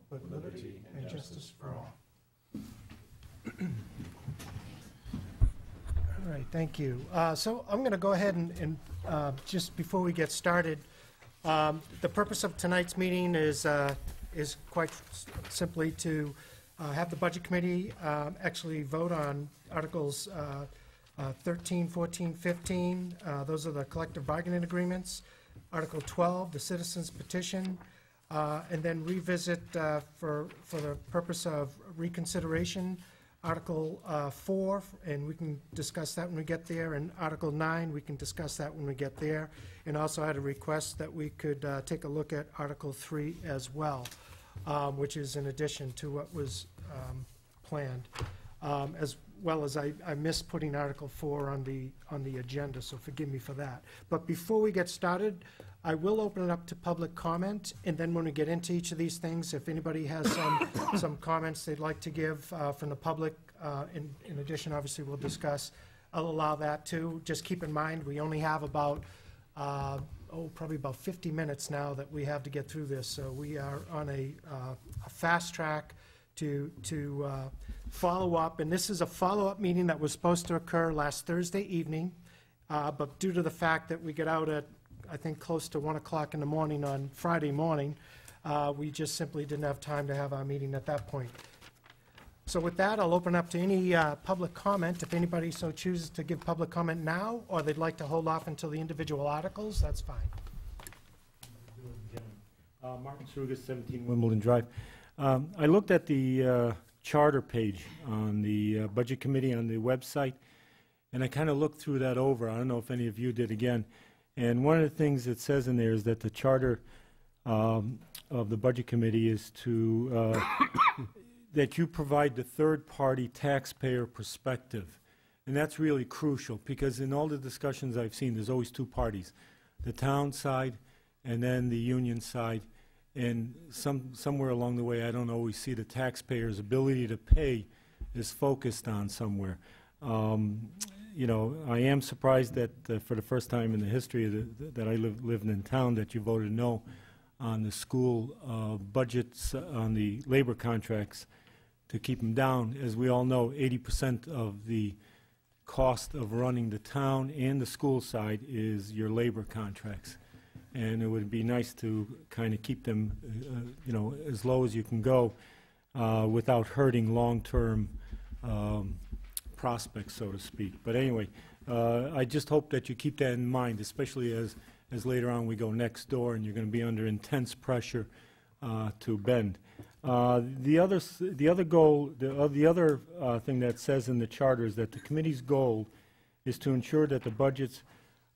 with liberty and justice for all. All right, thank you. So I'm going to go ahead and just before we get started, the purpose of tonight's meeting is quite simply to have the Budget Committee actually vote on Articles 13, 14, 15. Those are the collective bargaining agreements. Article 12, the citizens petition, and then revisit for the purpose of reconsideration, Article 4, and we can discuss that when we get there, and Article 9, we can discuss that when we get there. And also I had a request that we could take a look at Article 3 as well, which is in addition to what was planned. As well as I missed putting Article 4 on the agenda, so forgive me for that. But before we get started, I will open it up to public comment, and then when we get into each of these things, if anybody has some comments they'd like to give from the public, in addition, obviously, we'll discuss. I'll allow that too. Just keep in mind, we only have about, probably about 50 minutes now that we have to get through this, so we are on a fast track to follow up, and this is a follow-up meeting that was supposed to occur last Thursday evening, but due to the fact that we get out at, I think, close to 1 o'clock in the morning on Friday morning, we just simply didn't have time to have our meeting at that point. So with that, I'll open up to any public comment. If anybody so chooses to give public comment now, or they'd like to hold off until the individual articles, that's fine. Martin Srugas, 17 Wimbledon Drive. I looked at the charter page on the Budget Committee on the website, and I kind of looked through that over. I don't know if any of you did again. And one of the things it says in there is that the charter of the Budget Committee is to that you provide the third-party taxpayer perspective. And that's really crucial, because in all the discussions I've seen, there's always two parties, the town side and then the union side. And somewhere along the way, I don't always see the taxpayer's ability to pay is focused on somewhere. You know, I am surprised that for the first time in the history of that I lived in town, that you voted no on the school budgets, on the labor contracts, to keep them down. As we all know, 80% of the cost of running the town and the school side is your labor contracts. And it would be nice to kind of keep them, you know, as low as you can go without hurting long-term prospects, so to speak. But anyway, I just hope that you keep that in mind, especially as later on we go next door and you're going to be under intense pressure to bend. The other thing that says in the charter is that the committee's goal is to ensure that the budgets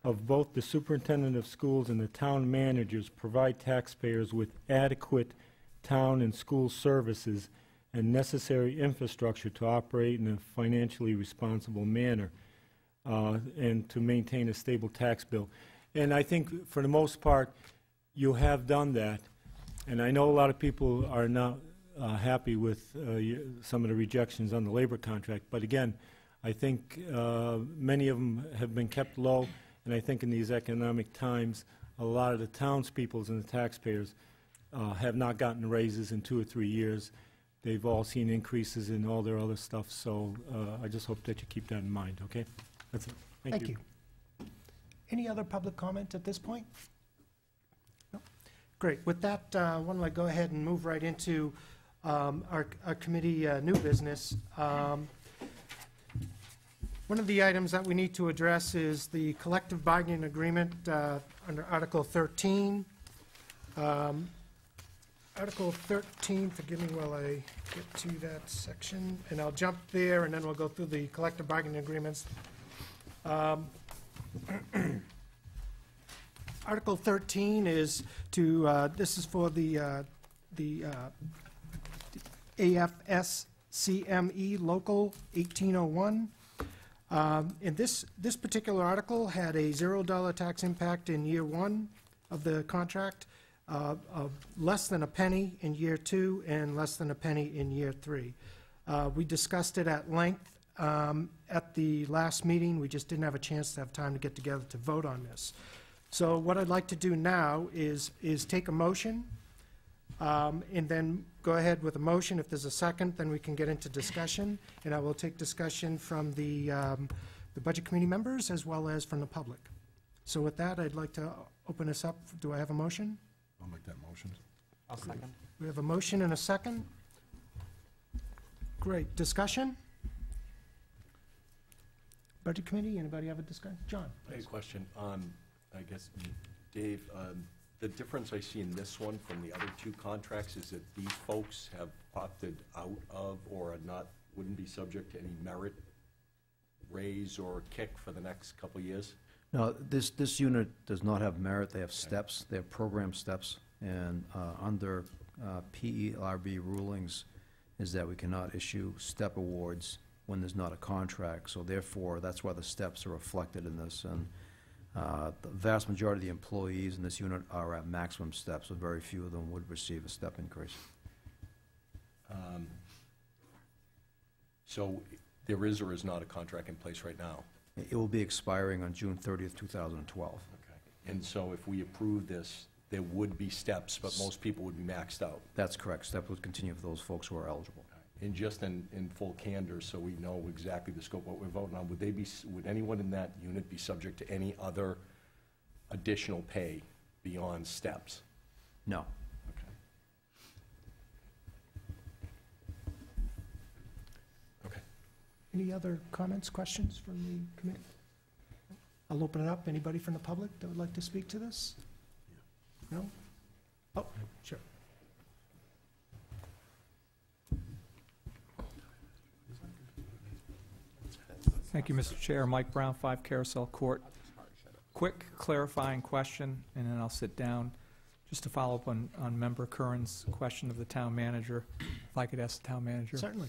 of both the superintendent of schools and the town managers provide taxpayers with adequate town and school services and necessary infrastructure to operate in a financially responsible manner and to maintain a stable tax bill. And I think for the most part you have done that, and I know a lot of people are not happy with some of the rejections on the labor contract, but again, I think many of them have been kept low. And I think in these economic times, a lot of the townspeople and the taxpayers have not gotten raises in 2 or 3 years. They've all seen increases in all their other stuff. So I just hope that you keep that in mind, okay? That's it. Thank you. Any other public comment at this point? No? Great. With that, why don't I go ahead and move right into our committee new business. One of the items that we need to address is the collective bargaining agreement under Article 13. Article 13, forgive me while I get to that section, and I'll jump there and then we'll go through the collective bargaining agreements. Article 13 is to, this is for the AFSCME Local 1801. And this particular article had a $0 tax impact in year 1 of the contract, of less than a penny in year 2, and less than a penny in year 3. We discussed it at length at the last meeting. We just didn't have a chance to have time to get together to vote on this. So what I'd like to do now is take a motion And then go ahead with a motion. If there's a second, then we can get into discussion. And I will take discussion from the Budget Committee members as well as from the public. So with that, I'd like to open this up. Do I have a motion? I'll make that motion. I'll second. We have a motion and a second. Great. Discussion? Budget Committee, anybody have a discussion? John? I have a question. I guess, Dave, the difference I see in this one from the other two contracts is that these folks have opted out of or are not, wouldn't be subject to any merit raise or kick for the next couple of years? No, this unit does not have merit. They have steps. They have program steps. And under PERB rulings is that we cannot issue step awards when there's not a contract. So therefore, that's why the steps are reflected in this. And the vast majority of the employees in this unit are at maximum steps, so very few of them would receive a step increase. So there is or is not a contract in place right now? It will be expiring on June 30th, 2012. Okay. And so if we approve this, there would be steps, but most people would be maxed out? That's correct. Step would continue for those folks who are eligible. And just in full candor, so we know exactly the scope of what we're voting on, would anyone in that unit be subject to any other additional pay beyond steps? No. Okay. Okay. Any other comments, questions from the committee? I'll open it up. Anybody from the public that would like to speak to this? No? Oh, sure. Thank you, Mr. Chair. Mike Brown, 5 Carousel Court. Quick clarifying question, and then I'll sit down. Just to follow up on Member Curran's question of the town manager, if I could ask the town manager. Certainly.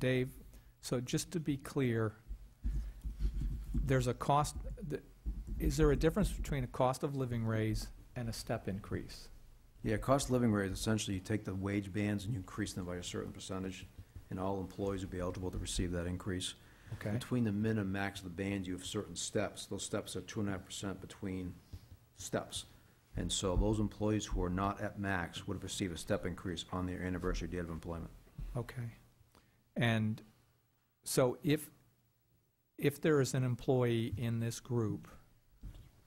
Dave, so just to be clear, there's a cost, is there a difference between a cost of living raise and a step increase? Yeah, cost of living rate, essentially you take the wage bands and you increase them by a certain percentage, and all employees will be eligible to receive that increase. Okay. Between the min and max of the band, you have certain steps. Those steps are 2.5% between steps. And so those employees who are not at max would receive a step increase on their anniversary date of employment. Okay. And so if there is an employee in this group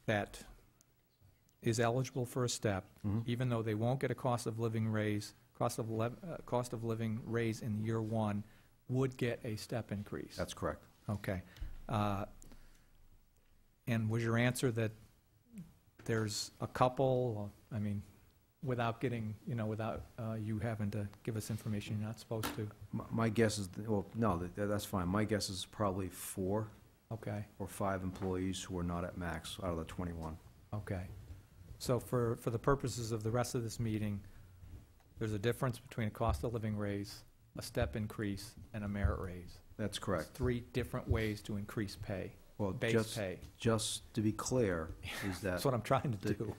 that is eligible for a step, even though they won't get a cost of living raise, cost of living raise in year one, would get a step increase. That's correct. Okay. And was your answer that there's a couple, I mean, without getting, without you having to give us information you're not supposed to? My guess is, well, no, that's fine. My guess is probably 4 Okay. or 5 employees who are not at max out of the 21. Okay. So for the purposes of the rest of this meeting, there's a difference between a cost of living raise, a step increase, and a merit raise. That's correct. 3 different ways to increase pay, Well, base pay. just to be clear, is that That's what I'm trying to do.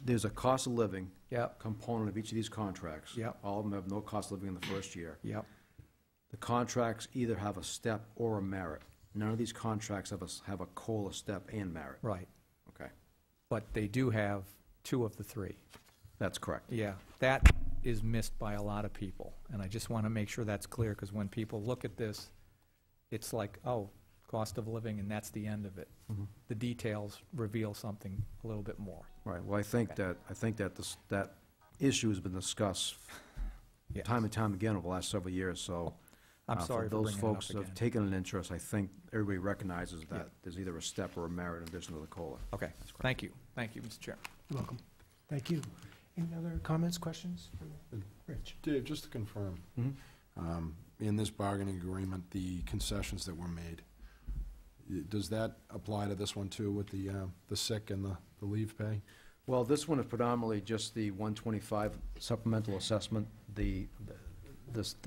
there's a cost of living Yep, component of each of these contracts. Yep. All of them have no cost of living in the first year. yep. The contracts either have a step or a merit. None of these contracts have a COLA step and merit. Right. Okay, But they do have 2 of the 3. that's correct. Yeah, that is missed by a lot of people, and I just want to make sure that's clear, because when people look at this, it's like, oh, cost of living, and that's the end of it. The details reveal something a little bit more. Right, well, I think that that issue has been discussed Yes. time and time again over the last several years, so. I'm sorry for those bringing it up folks that have again. taken an interest, I think everybody recognizes Yeah. that there's either a step or a merit in addition to the COLA. Okay, thank you. Thank you, Mr. Chair. You're welcome. Thank you. Any other comments, questions? Rich? Dave, just to confirm, in this bargaining agreement, the concessions that were made, does that apply to this one too, with the sick and the leave pay? Well, this one is predominantly just the 125 supplemental assessment. The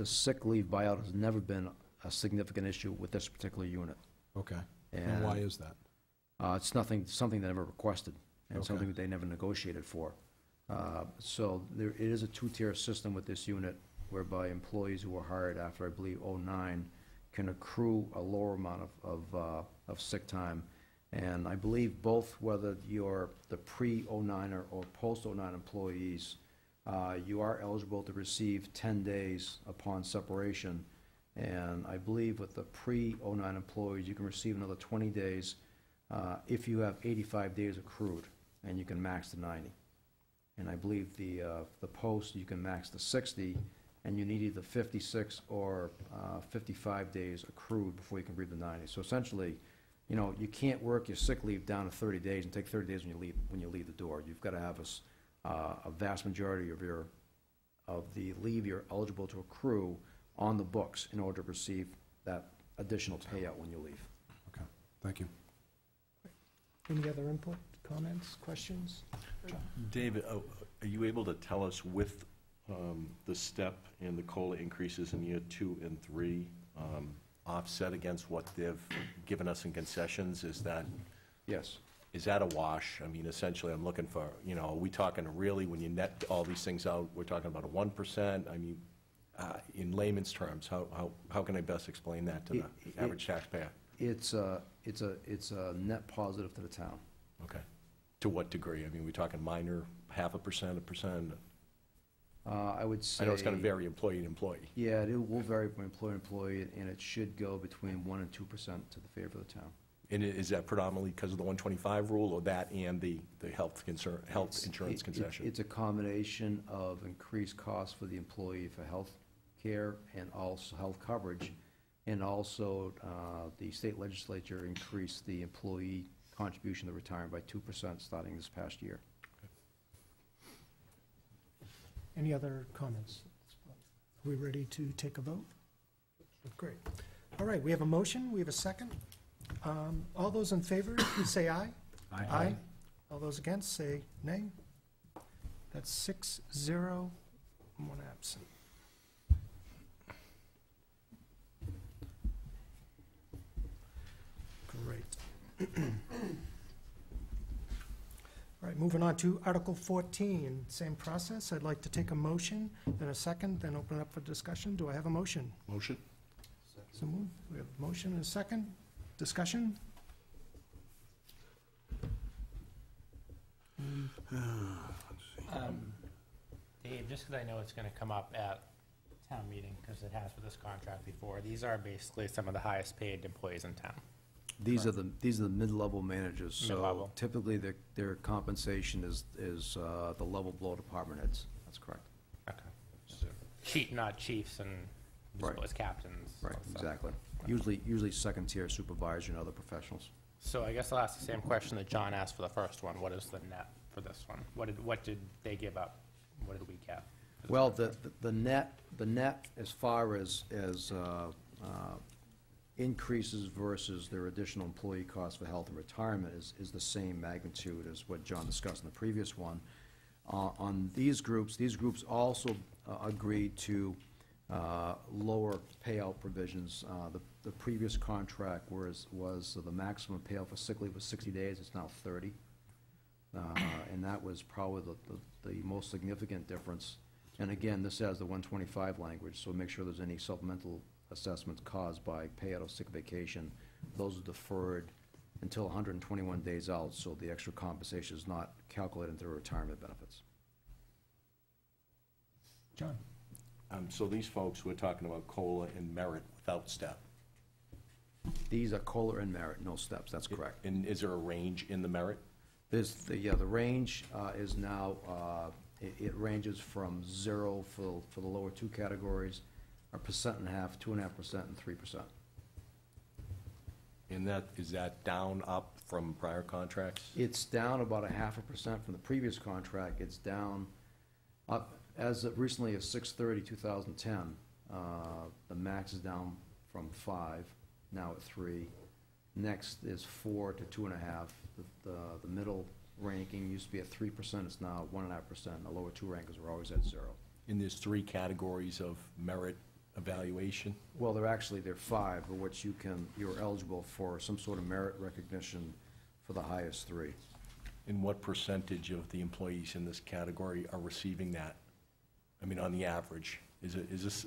sick leave buyout has never been a significant issue with this particular unit. Okay. And why is that? It's something they never requested, and Okay. something that they never negotiated for. So it is a 2-tier system with this unit, whereby employees who were hired after, I believe, '09 can accrue a lower amount of sick time. And I believe both, whether you're the pre-'09 or post-'09 employees, you are eligible to receive 10 days upon separation. And I believe with the pre-09 employees, you can receive another 20 days if you have 85 days accrued, and you can max to 90. And I believe the post, you can max to 60, and you need either 56 or 55 days accrued before you can read the 90. So essentially, you know, you can't work your sick leave down to 30 days and take 30 days when you leave the door. You've got to have a vast majority of the leave you're eligible to accrue on the books in order to receive that additional payout when you leave. Okay, thank you. Any other input, comments, questions? John? David, are you able to tell us with the step and the COLA increases in year 2 and 3 offset against what they've given us in concessions? Yes. Is that a wash? I mean, essentially, I'm looking for, you know, are we talking really, when you net all these things out, we're talking about a 1%? I mean, in layman's terms, how can I best explain that to the average taxpayer? It's a net positive to the town. Okay. To what degree? I mean, we talking minor, 0.5%, 1%? I would say. I know it's going to vary employee to employee. Yeah, it will vary from employee to employee, and it should go between 1% and 2% to the favor of the town. And is that predominantly because of the 125 rule, or that and the health insurance concession? It's a combination of increased costs for the employee for health care and also health coverage, and also the state legislature increased the employee contribution to retirement by 2% starting this past year. Any other comments? Are we ready to take a vote? Great. All right, we have a motion, we have a second. All those in favor, please say aye. Aye. All those against, say nay. That's 6-0, 1 absent. Great. All right, moving on to Article 14, same process. I'd like to take a motion, then a second, then open it up for discussion. Do I have a motion? Motion? So moved. We have a motion and a second. Discussion? Dave, just because I know it's going to come up at town meeting, because it has for this contract before, these are basically some of the highest paid employees in town. These are the mid-level managers. Mid-level. So typically, their compensation is the level below department heads. That's correct. Okay. Not chiefs and Right. as captains. Right, and stuff. exactly. Usually second-tier supervisor and other professionals. So I guess I'll ask the same question that John asked for the first one. What is the net for this one? What did they give up? What did we get? for this Well, contract? the net as far as increases versus their additional employee costs for health and retirement is the same magnitude as what John discussed in the previous one. On these groups also agreed to lower payout provisions. The previous contract was the maximum payout for sick leave was 60 days, it's now 30. And that was probably the most significant difference. And again, this has the 125 language, so make sure there's any supplemental assessments caused by payout of sick vacation. Those are deferred until 121 days out, so the extra compensation is not calculated into retirement benefits. John? So these folks, we're talking about COLA and merit without step. These are COLA and merit, no steps, that's correct. And is there a range in the merit? There's the range is now, it ranges from 0 for the lower two categories, 1.5%, 2.5%, and 3%. And is that down, up from prior contracts? It's down about 0.5% from the previous contract. It's down, as of recently as 6/30/2010, the max is down from 5, now at 3. Next is 4 to 2.5. The middle ranking used to be at 3%, it's now 1.5%. The lower two rankings are always at 0. And there's 3 categories of merit evaluation? Well, they're 5, of which you're eligible for some sort of merit recognition for the highest 3. And what percentage of the employees in this category are receiving that? I mean, on the average, is this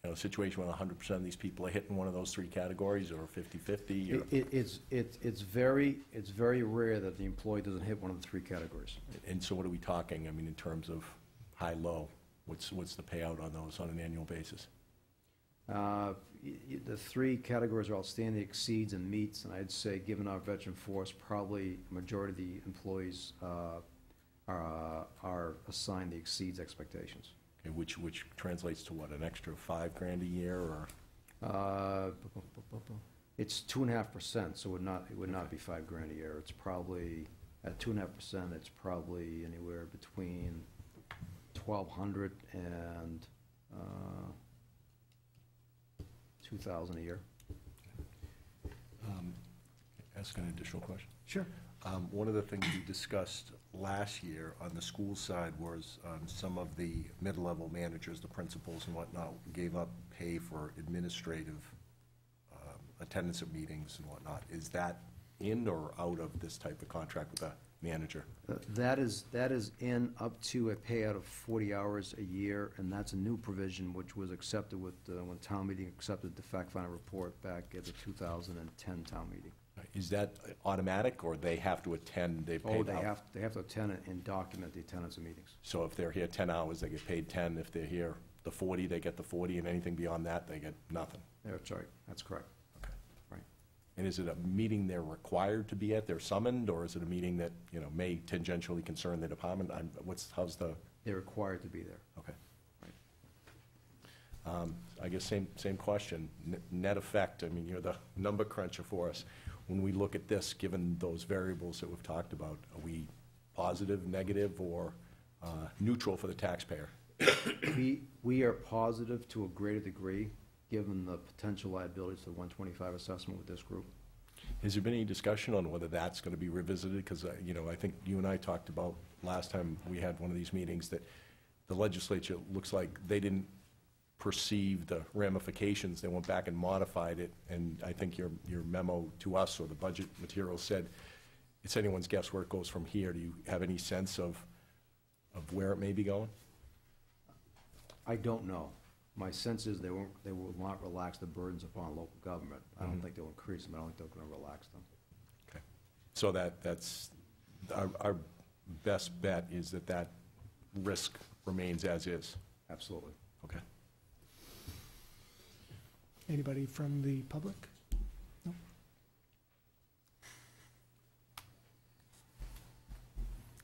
a situation where 100% of these people are hitting one of those 3 categories, or 50/50? Or? It's very rare that the employee doesn't hit one of the 3 categories. And so what are we talking, I mean, in terms of high-low? What's the payout on those on an annual basis? The three categories are outstanding, exceeds, and meets, and I'd say, given our veteran force, probably a majority of the employees are assigned the exceeds expectations. Okay, which translates to what, an extra $5,000 a year, or? It's 2.5%, so it would not be $5,000 a year. It's probably, at 2.5%, it's probably anywhere between 1,200 and 2,000 a year. Ask an additional question. Sure. One of the things we discussed last year on the school side was some of the mid-level managers, the principals and whatnot, gave up pay for administrative attendance at meetings and whatnot. Is that in or out of this type of contract with a manager? That is in up to a payout of 40 hours a year, and that's a new provision which was accepted with, when town meeting accepted the fact-finding report back at the 2010 town meeting. Is that automatic, or they have to attend, they pay? Oh, they have to attend it and document the attendance of meetings. So if they're here 10 hours, they get paid 10. If they're here the 40, they get the 40, and anything beyond that, they get nothing. That's right, that's correct. Okay. Right. And is it a meeting they're required to be at, they're summoned, or is it a meeting that, you know, may tangentially concern the department? How's the? They're required to be there. Okay. Right. I guess same question. Net effect, I mean, you're the number cruncher for us. When we look at this, given those variables that we've talked about, are we positive, negative, or neutral for the taxpayer? We are positive to a greater degree, given the potential liabilities to the 125 assessment with this group. Has there been any discussion on whether that's going to be revisited? Because, you know, I think you and I talked about last time we had one of these meetings that the legislature looks like they didn't perceive the ramifications. They went back and modified it, and I think your memo to us, or the budget material, said it's anyone's guess where it goes from here. Do you have any sense of where it may be going? I don't know. My sense is they will not relax the burdens upon local government. I don't think they'll increase them. I don't think they're going to relax them. Okay. So that's our best bet is that risk remains as is. Absolutely. Okay. Anybody from the public? No?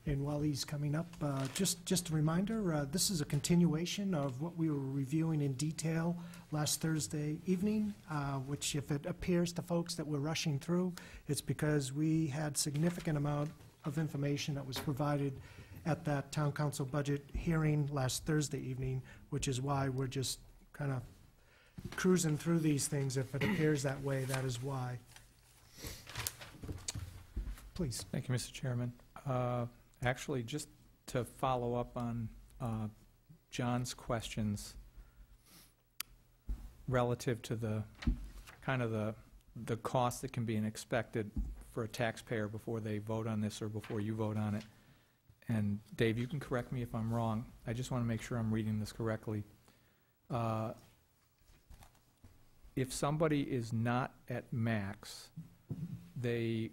And while he's coming up, just a reminder, this is a continuation of what we were reviewing in detail last Thursday evening, which if it appears to folks that we're rushing through, it's because we had significant amount of information that was provided at that town council budget hearing last Thursday evening, which is why we're just kind of cruising through these things. If it appears that way, that is why. Please. Thank you, Mr. Chairman. Actually, just to follow up on John's questions relative to the kind of the cost that can be expected for a taxpayer before they vote on this or before you vote on it. And Dave, you can correct me if I'm wrong. I just want to make sure I'm reading this correctly. If somebody is not at max, they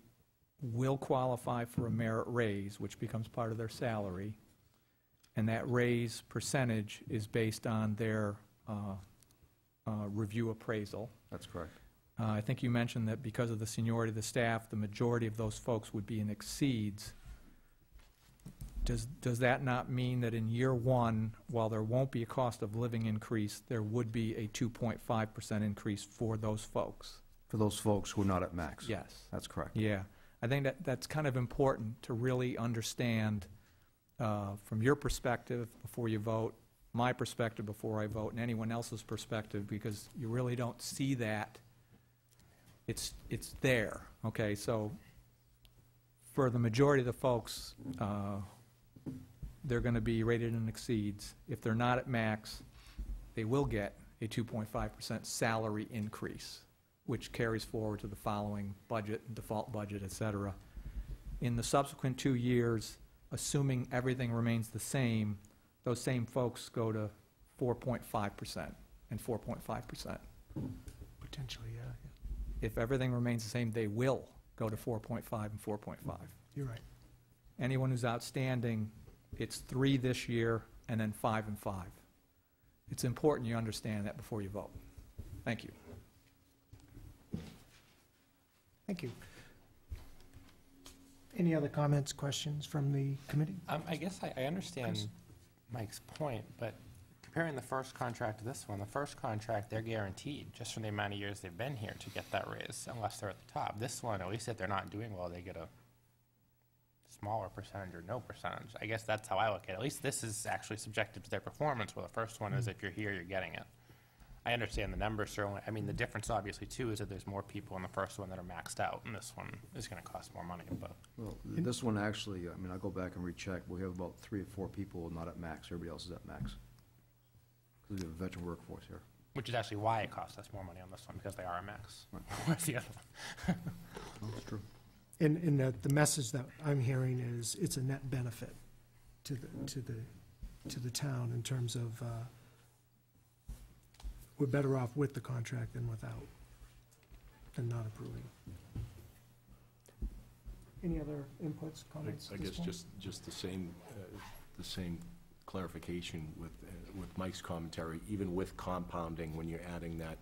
will qualify for a merit raise, which becomes part of their salary, and that raise percentage is based on their review appraisal. That's correct. I think you mentioned that because of the seniority of the staff, the majority of those folks would be in exceeds. Does that not mean that in year one, while there won't be a cost of living increase, there would be a 2.5% increase for those folks? For those folks who are not at max? Yes. That's correct. Yeah. I think that's kind of important to really understand from your perspective before you vote, my perspective before I vote, and anyone else's perspective, because you really don't see that. It's there, okay? So for the majority of the folks, they're going to be rated in exceeds. If they're not at max, they will get a 2.5% salary increase, which carries forward to the following budget, default budget, et cetera. In the subsequent 2 years, assuming everything remains the same, those same folks go to 4.5% and 4.5%. Potentially, yeah. If everything remains the same, they will go to 4.5 and 4.5. You're right. Anyone who's outstanding, it's 3 this year, and then 5 and 5. It's important you understand that before you vote. Thank you. Thank you. Any other comments, questions from the committee? I guess I understand Mike's point, but comparing the first contract to this one, the first contract, they're guaranteed, just from the amount of years they've been here, to get that raise, unless they're at the top. This one, at least if they're not doing well, they get a smaller percentage or no percentage. I guess that's how I look at it. At least this is actually subjective to their performance, where the first one is if you're here, you're getting it. I understand the numbers certainly. I mean, the difference obviously too is that there's more people in the first one that are maxed out, and this one is going to cost more money. But Well, this one actually, I mean, I'll go back and recheck. We have about 3 or 4 people not at max. Everybody else is at max. Because we have a veteran workforce here. which is actually why it costs us more money on this one, because they are a max. Right. Whereas the other one. Well, that's true. And the message that I'm hearing is it's a net benefit to the town in terms of, we're better off with the contract than without, than not approving. Any other inputs, comments? I at this guess point? just the same clarification with Mike's commentary, even with compounding, when you're adding that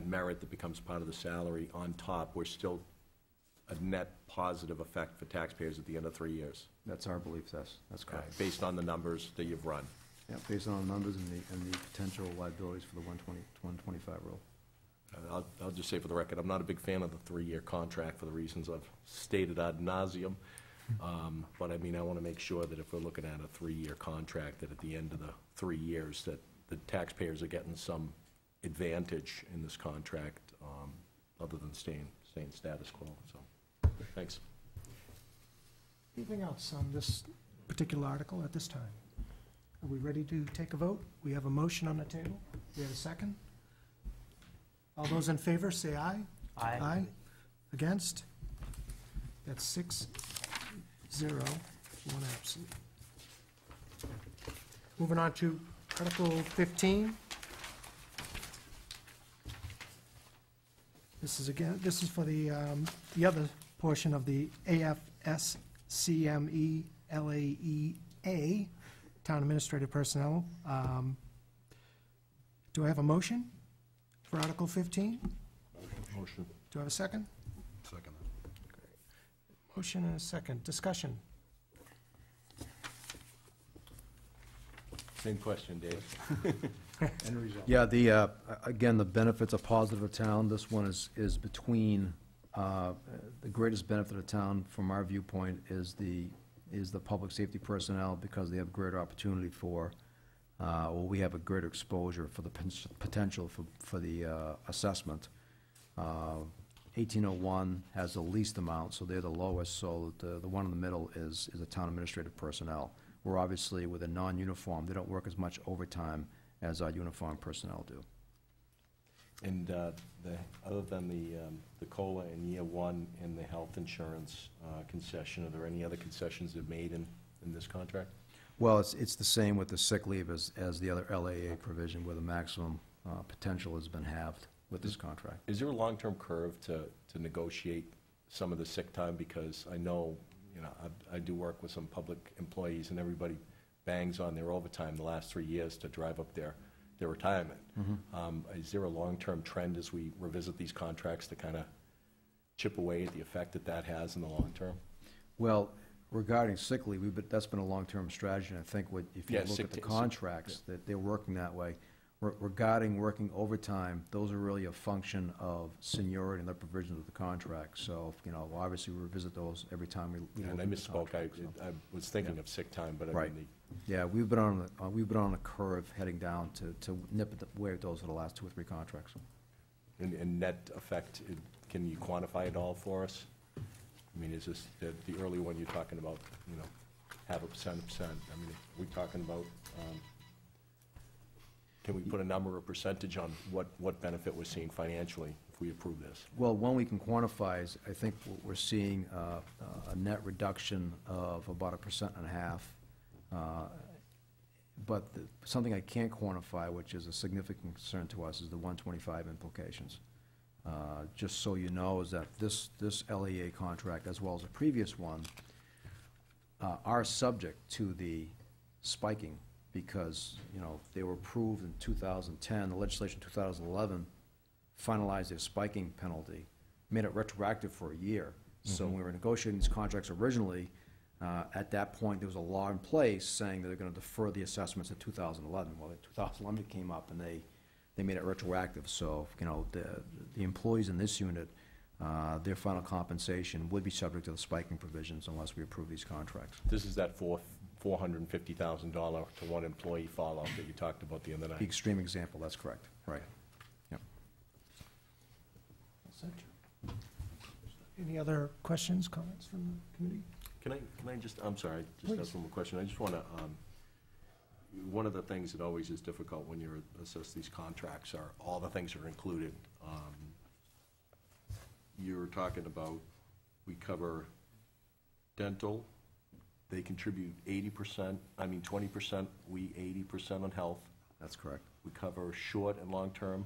merit that becomes part of the salary on top, we're still a net positive effect for taxpayers at the end of 3 years, That's our belief, that's correct. based on the numbers that you've run. Yeah, based on the numbers and the potential liabilities for the 125 rule. I'll just say for the record, I'm not a big fan of the 3-year contract for the reasons I've stated ad nauseum. But I mean, I want to make sure that if we're looking at a 3-year contract, that at the end of the 3 years, that the taxpayers are getting some advantage in this contract, other than staying status quo, so, thanks. Anything else on this particular article at this time? Are we ready to take a vote? We have a motion on the table. We have a second? All those in favor, say aye. Aye. Against? That's 6-0, 1 absent. Moving on to Article 15. This is for the other portion of the AFSCME LAEA, Town Administrative Personnel. Do I have a motion for Article 15? Motion. Do I have a second? Second. Motion and a second. Discussion. Same question, Dave. Yeah, again, the benefits are positive of town. This one is between, the greatest benefit of town, from our viewpoint, is the public safety personnel, because they have greater opportunity for, or we have a greater exposure for the potential for the assessment. 1801 has the least amount, so they're the lowest, so the one in the middle is a town administrative personnel. We're obviously, with a non-uniform, they don't work as much overtime as our uniformed personnel do. And other than the COLA in year one and the health insurance concession, are there any other concessions that are made in this contract? Well, it's the same with the sick leave as the other LAA provision, where the maximum potential has been halved with this contract. Is there a long-term curve to negotiate some of the sick time? Because I know, I do work with some public employees, and everybody bangs on their overtime the last 3 years to drive up their retirement. Is there a long-term trend as we revisit these contracts to kind of chip away at the effect that has in the long term? Well, regarding sick leave, that's been a long-term strategy, and I think if you Yeah, look sick at the days, contracts, that they're working that way. Regarding working overtime, those are really a function of seniority and the provisions of the contract. So, obviously, we revisit those every time we And look I at the misspoke, contract, so. I was thinking of sick time, but I Right. mean, Yeah, we've been on a curve heading down to nip away at those for the last 2 or 3 contracts. and net effect, can you quantify it all for us? I mean, is this, the early one you're talking about, half a percent? I mean, we're talking about, can we put a number or percentage on what benefit we're seeing financially if we approve this? Well, one we can quantify is, I think we're seeing a net reduction of about 1.5%. But something I can't quantify, which is a significant concern to us, is the 125 implications. Just so you know, is that this LEA contract, as well as the previous one, are subject to the spiking because, they were approved in 2010, the legislation in 2011 finalized their spiking penalty, made it retroactive for a year. So when we were negotiating these contracts originally, at that point, there was a law in place saying that they're going to defer the assessments to 2011. Well, 2011 came up, and they made it retroactive. So, the employees in this unit, their final compensation would be subject to the spiking provisions unless we approve these contracts. This is that $450,000 to one employee fallout that you talked about the other The night. extreme example, that's correct. Right. Yep. Any other questions, comments from the committee? Can I just, I'm sorry, just Please. ask one more question. I just want to, one of the things that always is difficult when you assess these contracts are all the things that are included. You were talking about, we cover dental, they contribute 80%, 20%, we 80% on health. That's correct. We cover short and long-term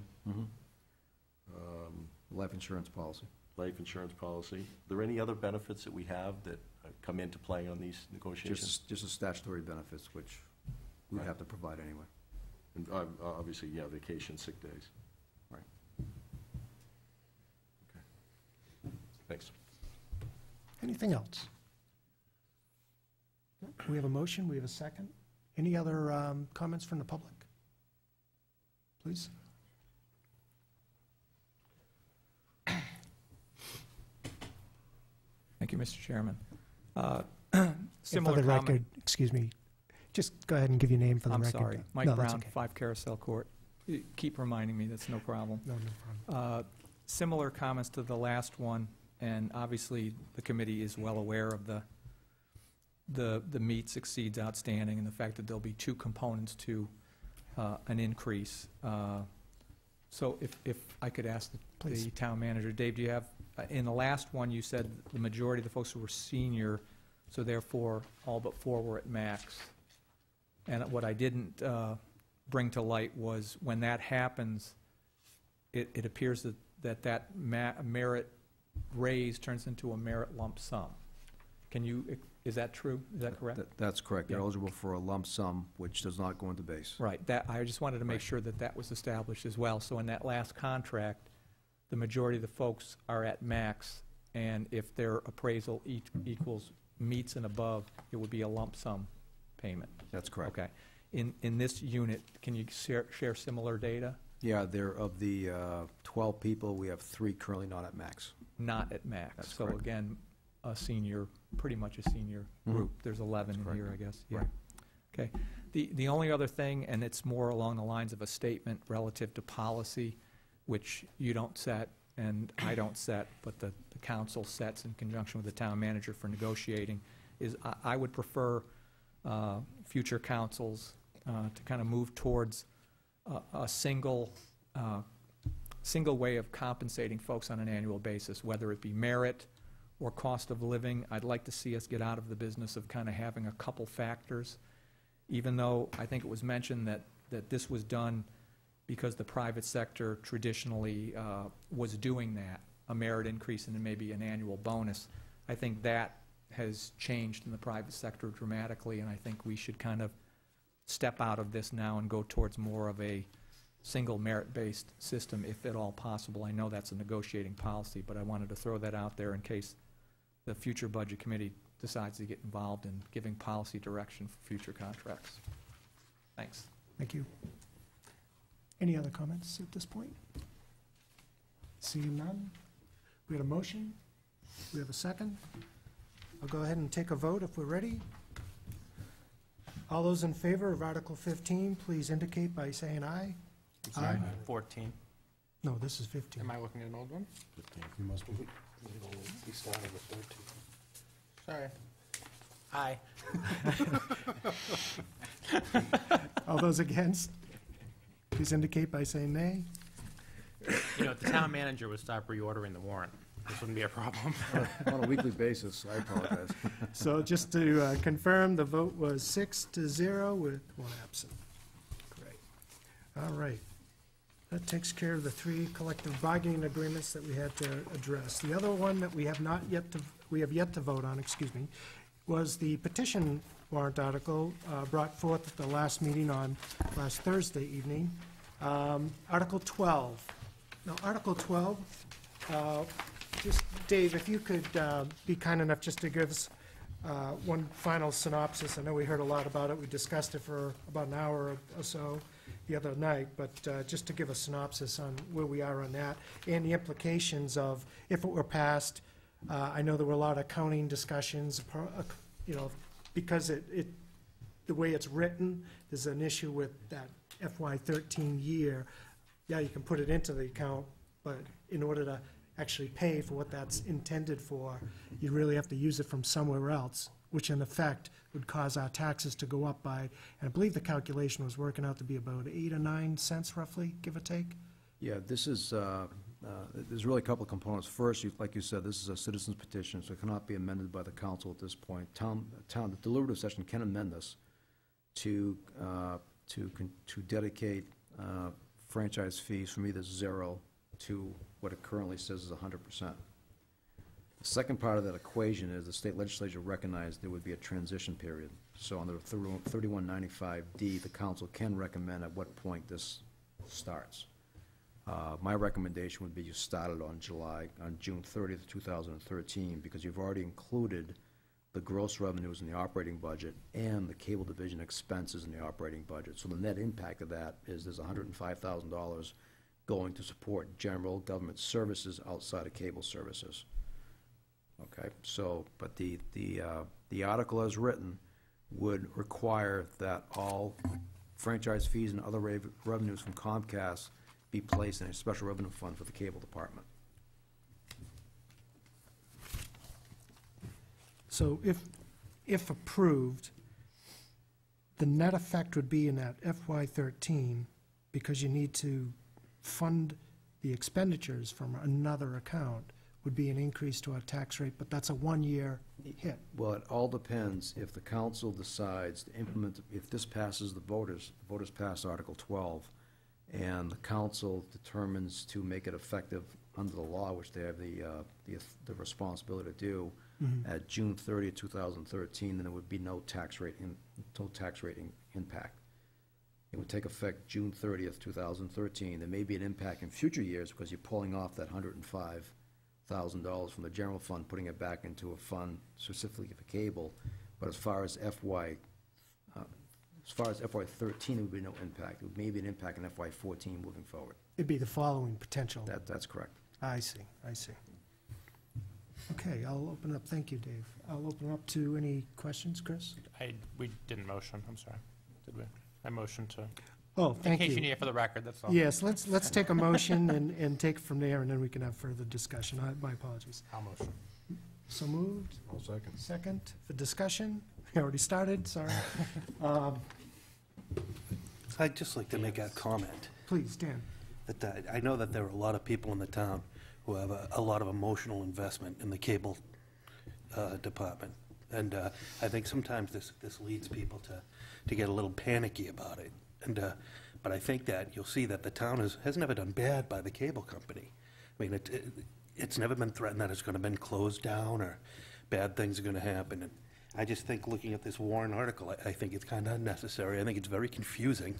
Life insurance policy. life insurance policy. Are there any other benefits that we have that come into play on these negotiations? Just the statutory benefits, which we'd Right. have to provide anyway. And obviously, yeah, vacation, sick days. Right. Okay. Thanks. Anything else? We have a motion, we have a second. Any other comments from the public? Please. Thank you, Mr. Chairman. And Similar for the comment. record, excuse me, just go ahead and give your name for the I'm record. sorry. Mike No, that's Brown, okay. 5 Carousel Court. You keep reminding me, that's no problem. No problem. Similar comments to the last one, and obviously, the committee is well aware of the meets exceeds outstanding and the fact that there'll be 2 components to an increase. So if I could ask the Please. town manager, Dave, do you have, in the last one, you said the majority of the folks who were senior, so therefore, all but 4 were at max. And what I didn't bring to light was when that happens, it appears that merit raise turns into a merit lump sum. Is that true? Is that correct? That's correct. They're Yeah. eligible for a lump sum, which does not go into base. Right, I just wanted to make sure that was established as well. So in that last contract, the majority of the folks are at max, and if their appraisal meets and above, it would be a lump sum payment. That's correct. Okay. In this unit, can you share similar data? Yeah, of the 12 people, we have 3 currently not at max. Not at max. That's So correct. again, pretty much a senior Mhm. group. There's 11 in Correct. here, I guess. Yeah. Right. Okay. The only other thing, and it's more along the lines of a statement relative to policy, which you don't set and I don't set, but the council sets in conjunction with the town manager for negotiating, is I would prefer future councils to kind of move towards a single way of compensating folks on an annual basis, whether it be merit or cost of living. I'd like to see us get out of the business of kind of having a couple factors, even though I think it was mentioned that this was done because the private sector traditionally was doing that, a merit increase and then maybe an annual bonus. I think that has changed in the private sector dramatically, and I think we should kind of step out of this now and go towards more of a single merit-based system, if at all possible. I know that's a negotiating policy, but I wanted to throw that out there in case the future budget committee decides to get involved in giving policy direction for future contracts. Thanks. Thank you. Any other comments at this point? Seeing none, we had a motion, we have a second. I'll go ahead and take a vote if we're ready. All those in favor of Article 15, please indicate by saying aye. Aye. 14. No, this is 15. Am I looking at an old one? 15. You must be. We started with 13. Sorry. Aye. All those against, please indicate by saying nay. You know, if the town manager would stop reordering the warrant, this wouldn't be a problem. On a weekly basis, I apologize. So just to confirm, the vote was 6-0 with 1 absent. Great. All right. That takes care of the 3 collective bargaining agreements that we had to address. The other one that we have yet to vote on, was the petition warrant article brought forth at the last meeting on last Thursday evening. Article 12. Now, Article 12, just, Dave, if you could be kind enough just to give us one final synopsis. I know we heard a lot about it. We discussed it for about an hour or so the other night, but just to give a synopsis on where we are on that and the implications of if it were passed. I know there were a lot of accounting discussions, because the way it's written, there's an issue with that FY13 year. Yeah, you can put it into the account, but in order to actually pay for what that's intended for, you really have to use it from somewhere else, which in effect would cause our taxes to go up by, and I believe the calculation was working out to be about 8 or 9 cents roughly, give or take. Yeah, this is, there's really a couple of components. First, like you said, this is a citizen's petition, so it cannot be amended by the council at this point. The deliberative session can amend this to dedicate franchise fees from either 0 to what it currently says is 100%. The second part of that equation is the state legislature recognized there would be a transition period. So under 3195D, the council can recommend at what point this starts. My recommendation would be you start it on June 30th, 2013, because you've already included the gross revenues in the operating budget and the cable division expenses in the operating budget. So the net impact of that is there's $105,000 going to support general government services outside of cable services. Okay, so, but the article as written would require that all franchise fees and other revenues from Comcast be placed in a special revenue fund for the cable department. So if approved, the net effect would be in that FY13, because you need to fund the expenditures from another account, would be an increase to our tax rate, but that's a one-year hit. Well, it all depends if the council decides to implement, if this passes the voters pass Article 12, and the council determines to make it effective under the law, which they have the responsibility to do, at June 30th, 2013, then there would be no tax rate impact. It would take effect June 30th, 2013. There may be an impact in future years because you're pulling off that $105,000 from the general fund, putting it back into a fund specifically for cable. But as far as FY13, it would be no impact. It may be an impact in FY14 moving forward. It'd be the following potential. That's correct. I see. Okay, I'll open up, thank you, Dave. I'll open up to any questions, Chris? We didn't motion, I'm sorry. Did we? I motioned to, Oh, in thank case you you. need it for the record, that's all. Yes, let's take a motion and take it from there, and then we can have further discussion. My apologies. I'll motion. So moved. I'll second. Second, for discussion. We already started, sorry. I'd just like to make a comment. Please, Dan. That I know that there are a lot of people in the town who have a lot of emotional investment in the cable department. And I think sometimes this leads people to get a little panicky about it. And but I think that you'll see that the town has never done bad by the cable company. I mean, it's never been threatened that it's going to be closed down or bad things are going to happen. And I just think looking at this Warren article, I think it's kind of unnecessary. I think it's very confusing.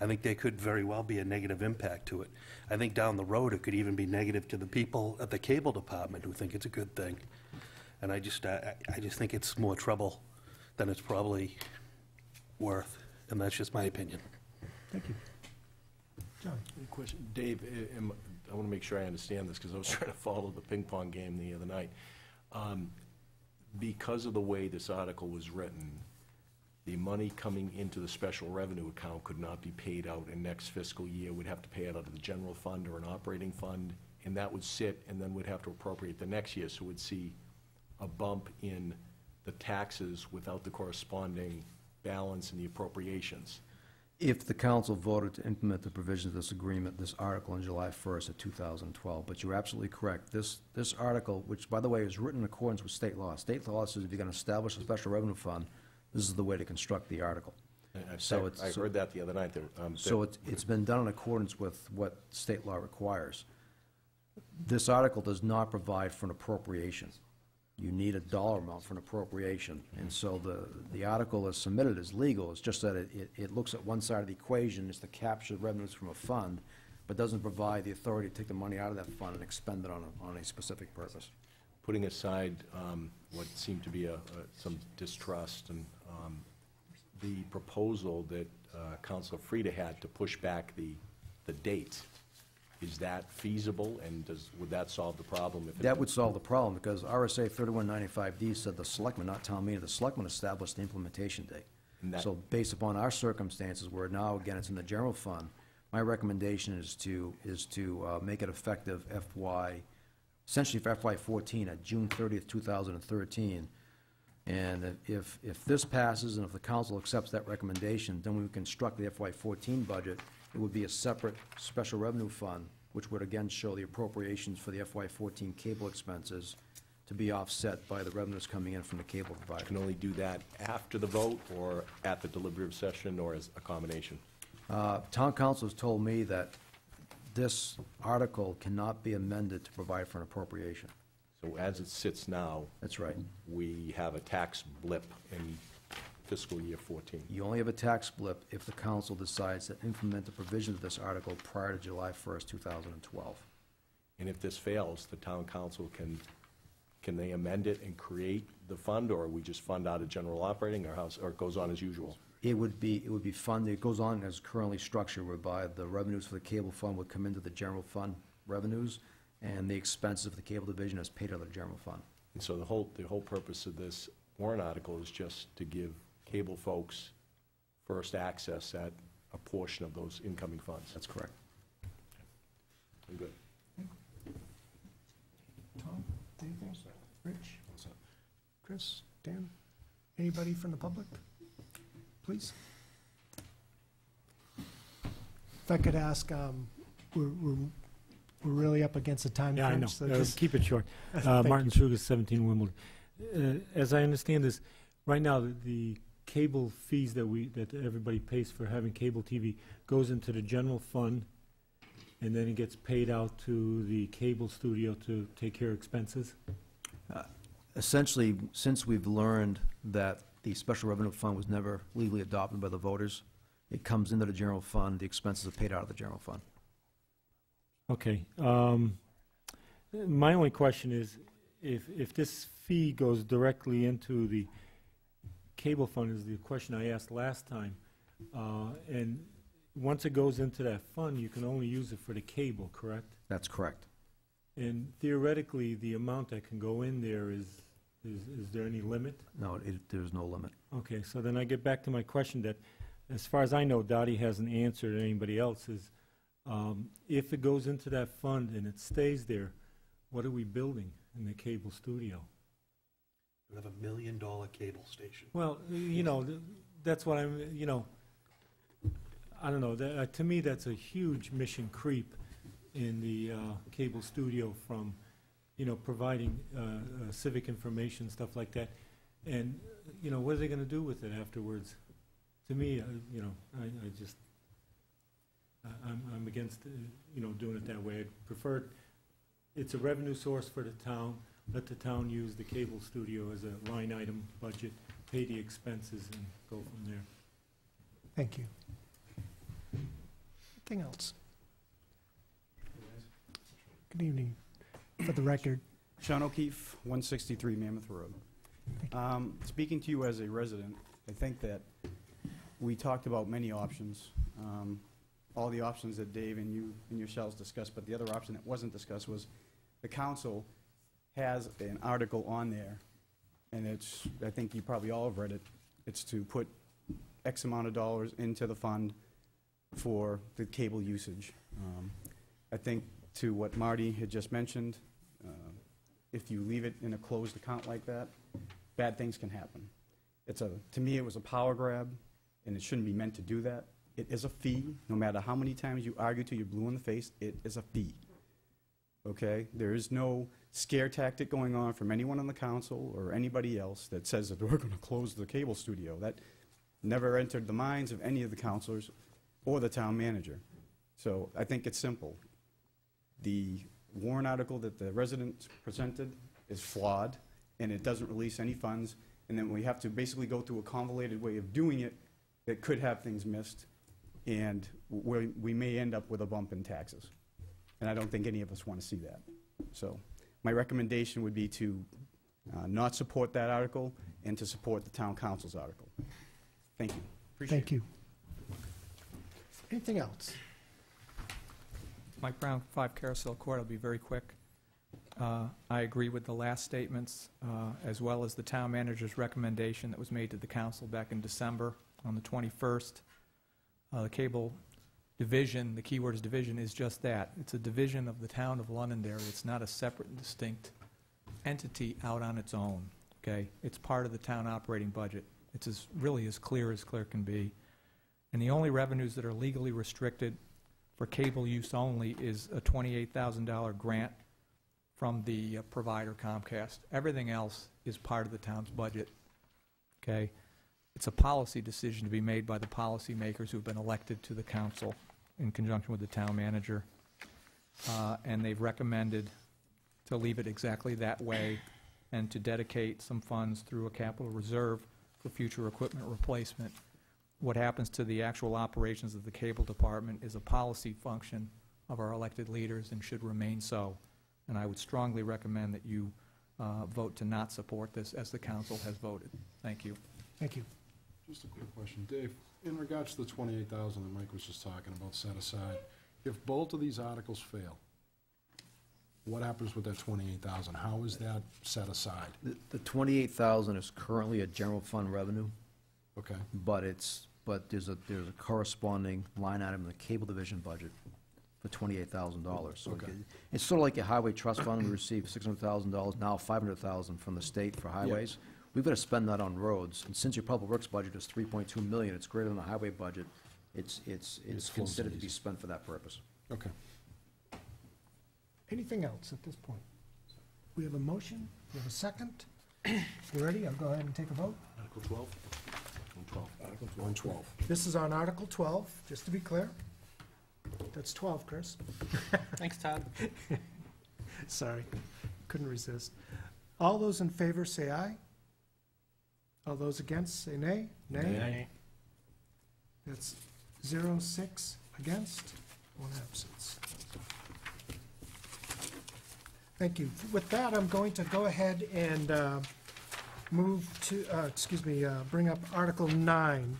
I think there could very well be a negative impact to it. I think down the road it could even be negative to the people at the cable department who think it's a good thing. And I just think it's more trouble than it's probably worth. And that's just my opinion. Thank you. John? Any question? Dave, I want to make sure I understand this because I was trying to follow the ping pong game the other night. Because of the way this article was written, the money coming into the special revenue account could not be paid out in next fiscal year. We'd have to pay it out of the general fund or an operating fund, and that would sit, and then we'd have to appropriate the next year. So we'd see a bump in the taxes without the corresponding balance in the appropriations. If the council voted to implement the provisions of this agreement, this article on July 1st of 2012, but you're absolutely correct. This article, which, by the way, is written in accordance with state law. State law says if you're going to establish a special revenue fund, this is the way to construct the article. I heard that the other night. So it's been done in accordance with what state law requires. This article does not provide for an appropriation. you need a dollar amount for an appropriation. And so the article as submitted is legal. It's just that it looks at one side of the equation, is to capture revenues from a fund, but doesn't provide the authority to take the money out of that fund and expend it on a specific purpose. Putting aside what seemed to be some distrust and the proposal that Councilor Frieda had to push back the date, is that feasible, and would that solve the problem? If That would solve the problem, because RSA 3195D said the selectmen, not town meeting, the selectmen established the implementation date. So based upon our circumstances, where now, again, it's in the general fund, my recommendation is to make it effective essentially for FY14 at June 30th, 2013. And if this passes, and if the council accepts that recommendation, then when we construct the FY14 budget, it would be a separate special revenue fund, which would again show the appropriations for the FY14 cable expenses to be offset by the revenues coming in from the cable provider. You can only do that after the vote, or at the deliberative session, or as a combination? Town council has told me that this article cannot be amended to provide for an appropriation. So as it sits now, That's right. we have a tax blip in fiscal year 14. You only have a tax blip if the council decides to implement the provisions of this article prior to July 1st, 2012. And if this fails, the town council can they amend it and create the fund, or we just fund out of general operating, or it goes on as usual? It would be funded, it goes on as currently structured, whereby the revenues for the cable fund would come into the general fund revenues, and the expenses of the cable division is paid out of the general fund. And so the whole purpose of this warrant article is just to give cable folks first access at a portion of those incoming funds. That's correct. I'm good. Tom, anything? Rich? Chris? Dan? Anybody from the public? Please. If I could ask, we're really up against the time Yeah, I know. crunch. So just Keep it short. Thank Martin you. Trugas, 17 Wimbledon. As I understand this, right now, the cable fees that everybody pays for having cable TV goes into the general fund, and then it gets paid out to the cable studio to take care of expenses? Essentially, since we've learned that the special revenue fund was never legally adopted by the voters, it comes into the general fund, the expenses are paid out of the general fund. Okay. My only question is, if this fee goes directly into the cable fund, is the question I asked last time, and once it goes into that fund, you can only use it for the cable, correct? That's correct. And theoretically, the amount that can go in there is there any limit? No, there's no limit. Okay, so then I get back to my question that, as far as I know, Dottie hasn't answered anybody else, is if it goes into that fund and it stays there, what are we building in the cable studio? We have $1 million cable station. Well, that's what I'm, I don't know, to me, that's a huge mission creep in the cable studio from, providing civic information, stuff like that. And, what are they going to do with it afterwards? To me, I'm against, doing it that way. I prefer, it's a revenue source for the town. Let the town use the cable studio as a line item budget, pay the expenses, and go from there. Thank you. Anything else? Good evening. For the record, Sean O'Keefe, 163 Mammoth Road. Speaking to you as a resident, I think that we talked about many options, all the options that Dave and you and yourselves discussed, but the other option that wasn't discussed was the council has an article on there, and it's, I think you probably all have read it, it's to put X amount of dollars into the fund for the cable usage. I think to what Marty had just mentioned, if you leave it in a closed account like that, bad things can happen. To me, it was a power grab, and it shouldn't be meant to do that. It is a fee. No matter how many times you argue till you're blue in the face, it is a fee. Okay? There is no scare tactic going on from anyone on the council or anybody else that says that we're going to close the cable studio. That never entered the minds of any of the councilors or the town manager. So I think it's simple. The warrant article that the residents presented is flawed. and it doesn't release any funds, and then we have to basically go through a convoluted way of doing it that could have things missed, and we may end up with a bump in taxes. And I don't think any of us want to see that. So my recommendation would be to not support that article and to support the town council's article. Thank you. Thank you. Anything else? Mike Brown, 5 Carousel Court. I'll be very quick. I agree with the last statements, as well as the town manager's recommendation that was made to the council back in December on the 21st. The cable division, the keyword is division, is just that. It's a division of the town of Londonderry. It's not a separate and distinct entity out on its own, okay? It's part of the town operating budget. It's really as clear can be. And the only revenues that are legally restricted for cable use only is a $28,000 grant from the provider Comcast. Everything else is part of the town's budget, okay? It's a policy decision to be made by the policymakers who've been elected to the council in conjunction with the town manager. And they've recommended to leave it exactly that way and to dedicate some funds through a capital reserve for future equipment replacement. What happens to the actual operations of the cable department is a policy function of our elected leaders and should remain so. And I would strongly recommend that you vote to not support this as the council has voted. Thank you. Thank you. Just a quick question. Dave, in regards to the 28,000 that Mike was just talking about set aside, if both of these articles fail, what happens with that 28,000? How is that set aside? The 28,000 is currently a general fund revenue, Okay. but there's a corresponding line item in the cable division budget for $28,000. So Okay. it's sort of like a highway trust fund. We received $600,000, now $500,000 from the state for highways. We've got to spend that on roads, and since your public works budget is $3.2 million, it's greater than the highway budget. It's flows considered to easy. be spent for that purpose. Okay. Anything else at this point? We have a motion, we have a second. You ready? I'll go ahead and take a vote. Article 12? 12. Article 112. This is on Article 12, just to be clear. That's 12, Chris. Thanks, Todd. Sorry, couldn't resist. All those in favor say aye. All those against say nay. Nay. That's 0-6 against, 1 absence. Thank you. With that, I'm going to go ahead and bring up Article 9.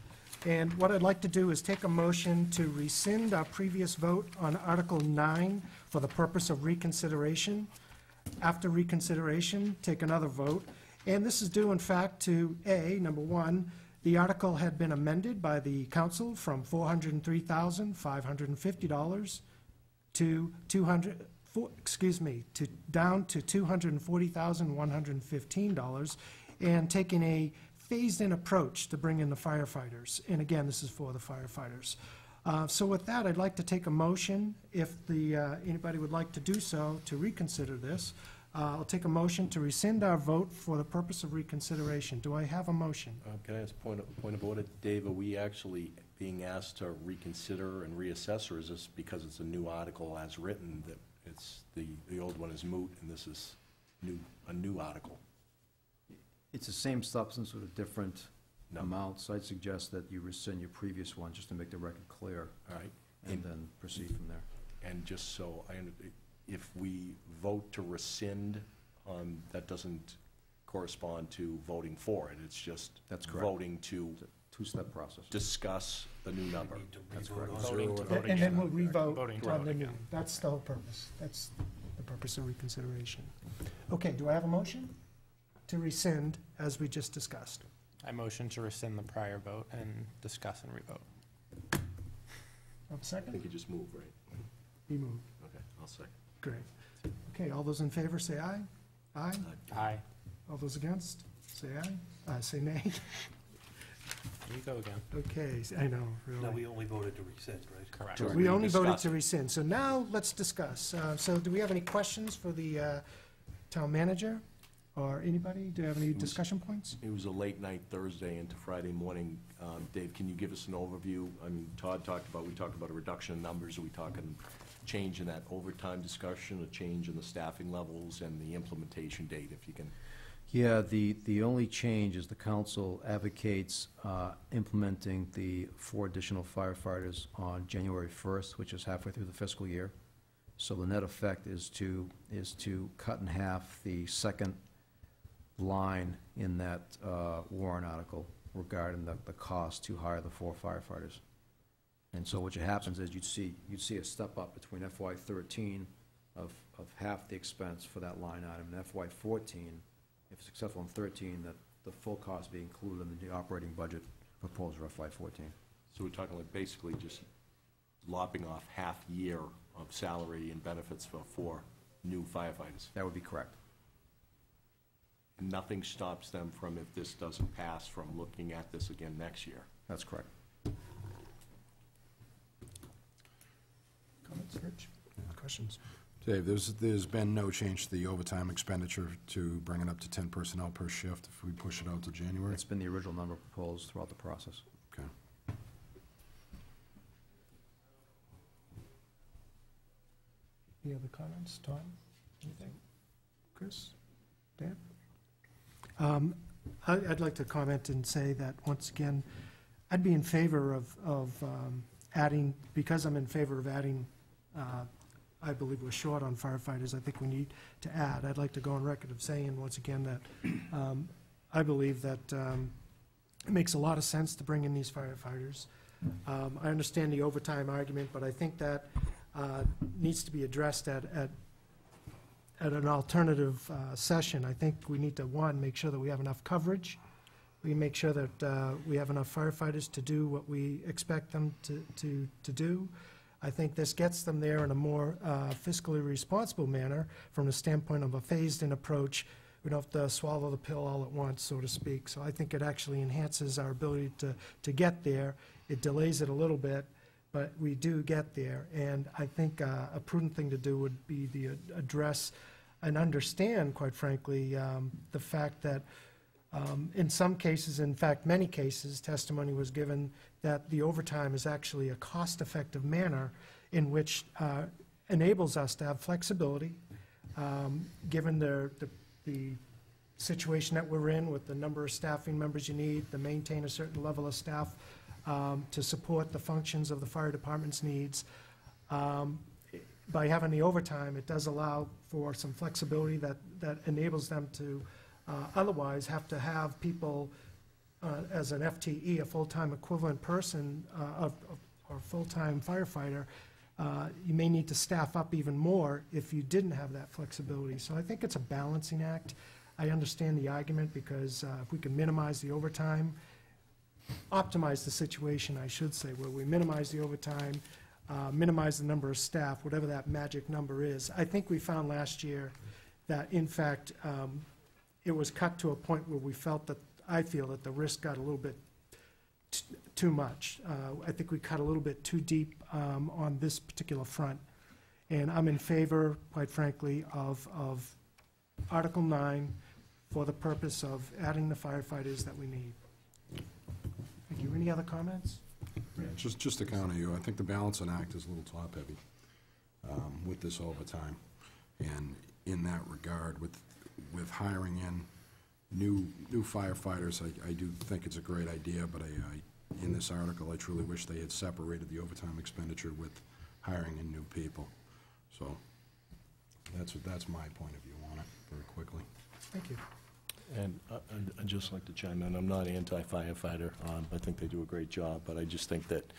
And what I'd like to do is take a motion to rescind our previous vote on Article 9 for the purpose of reconsideration. After reconsideration, take another vote. And this is due, in fact, to A, number 1, the article had been amended by the council from $403,550 to down to $240,115, and taking a phased-in approach to bring in the firefighters. And again, this is for the firefighters. So with that, I'd like to take a motion, if anybody would like to do so, to reconsider this. I'll take a motion to rescind our vote for the purpose of reconsideration. Do I have a motion? Can I ask a point of order? Dave, are we actually being asked to reconsider and reassess, or is this because it's a new article as written that it's the old one is moot and this is a new article? It's the same substance with a different No. amount, so I'd suggest that you rescind your previous one just to make the record clear, All right. and then proceed from there. And just so if we vote to rescind, that doesn't correspond to voting for it. It's just That's correct. voting to It's a two-step process. discuss the new number. Need to That's re-vote correct. on Voting it. to vote And then again. we'll re-vote Voting to on vote the new. again. That's the whole purpose. That's the purpose of reconsideration. Okay, do I have a motion to rescind as we just discussed? I motion to rescind the prior vote and discuss and revote. Have a I second? think you just move, right? Be moved. Okay, I'll second. Great. Okay, all those in favor say aye. Aye. Aye. All those against, say aye. Say nay. Here you go again. Okay, I know, No, really. we only voted to rescind, right? Correct. Sure. We only voted Discuss to it. rescind. So now let's discuss. So do we have any questions for the town manager or anybody? Do you have any discussion points? It was a late night Thursday into Friday morning. Dave, can you give us an overview? I mean, we talked about a reduction in numbers. Are we talking change in that overtime discussion, a change in the staffing levels and the implementation date, if you can? Yeah, the only change is the council advocates implementing the 4 additional firefighters on January 1st, which is halfway through the fiscal year. So the net effect is to cut in half the second line in that warrant article regarding the cost to hire the 4 firefighters. And so what happens is you'd see a step up between FY13 of half the expense for that line item, and FY14, if successful in 13, that the full cost be included in the operating budget proposed for FY14. So we're talking like basically just lopping off half year of salary and benefits for 4 new firefighters. That would be correct. Nothing stops them from, if this doesn't pass, from looking at this again next year. That's correct. Comments, Rich? Questions? Dave, there's been no change to the overtime expenditure to bring it up to 10 personnel per shift if we push it out to January? It's been the original number proposed throughout the process. Okay. Any other comments? Tom? Anything? Chris? Dan? I'd like to comment and say that, once again, I'd be in favor of adding, because I'm in favor of adding, I believe we're short on firefighters, I think we need to add. I'd like to go on record of saying, once again, that I believe that it makes a lot of sense to bring in these firefighters. I understand the overtime argument, but I think that needs to be addressed at an alternative session. I think we need to, one, make sure that we have enough coverage. We make sure that we have enough firefighters to do what we expect them to do. I think this gets them there in a more fiscally responsible manner from the standpoint of a phased-in approach. We don't have to swallow the pill all at once, so to speak. So I think it actually enhances our ability to get there. It delays it a little bit, but we do get there. And I think a prudent thing to do would be to address and understand, quite frankly, the fact that in some cases, in fact, many cases, testimony was given that the overtime is actually a cost-effective manner in which enables us to have flexibility, given the situation that we're in with the number of staffing members you need to maintain a certain level of staff to support the functions of the fire department's needs. By having the overtime, it does allow for some flexibility that enables them to otherwise have to have people as an FTE, a full-time equivalent person or full-time firefighter. You may need to staff up even more if you didn't have that flexibility. So I think it's a balancing act. I understand the argument, because if we can minimize the overtime, optimize the situation, I should say, where we minimize the overtime, minimize the number of staff, whatever that magic number is. I think we found last year that, in fact, it was cut to a point where we felt that, I feel that the risk got a little bit too much. I think we cut a little bit too deep on this particular front. And I'm in favor, quite frankly, of Article 9 for the purpose of adding the firefighters that we need. Thank you. Any other comments? Just to counter you, I think the balancing act is a little top-heavy with this overtime. And in that regard, with hiring in new firefighters, I do think it's a great idea, but in this article, I truly wish they had separated the overtime expenditure with hiring in new people. So that's my point of view on it, very quickly. Thank you. And I'd just like to chime in. I'm not anti-firefighter. I think they do a great job, but I just think that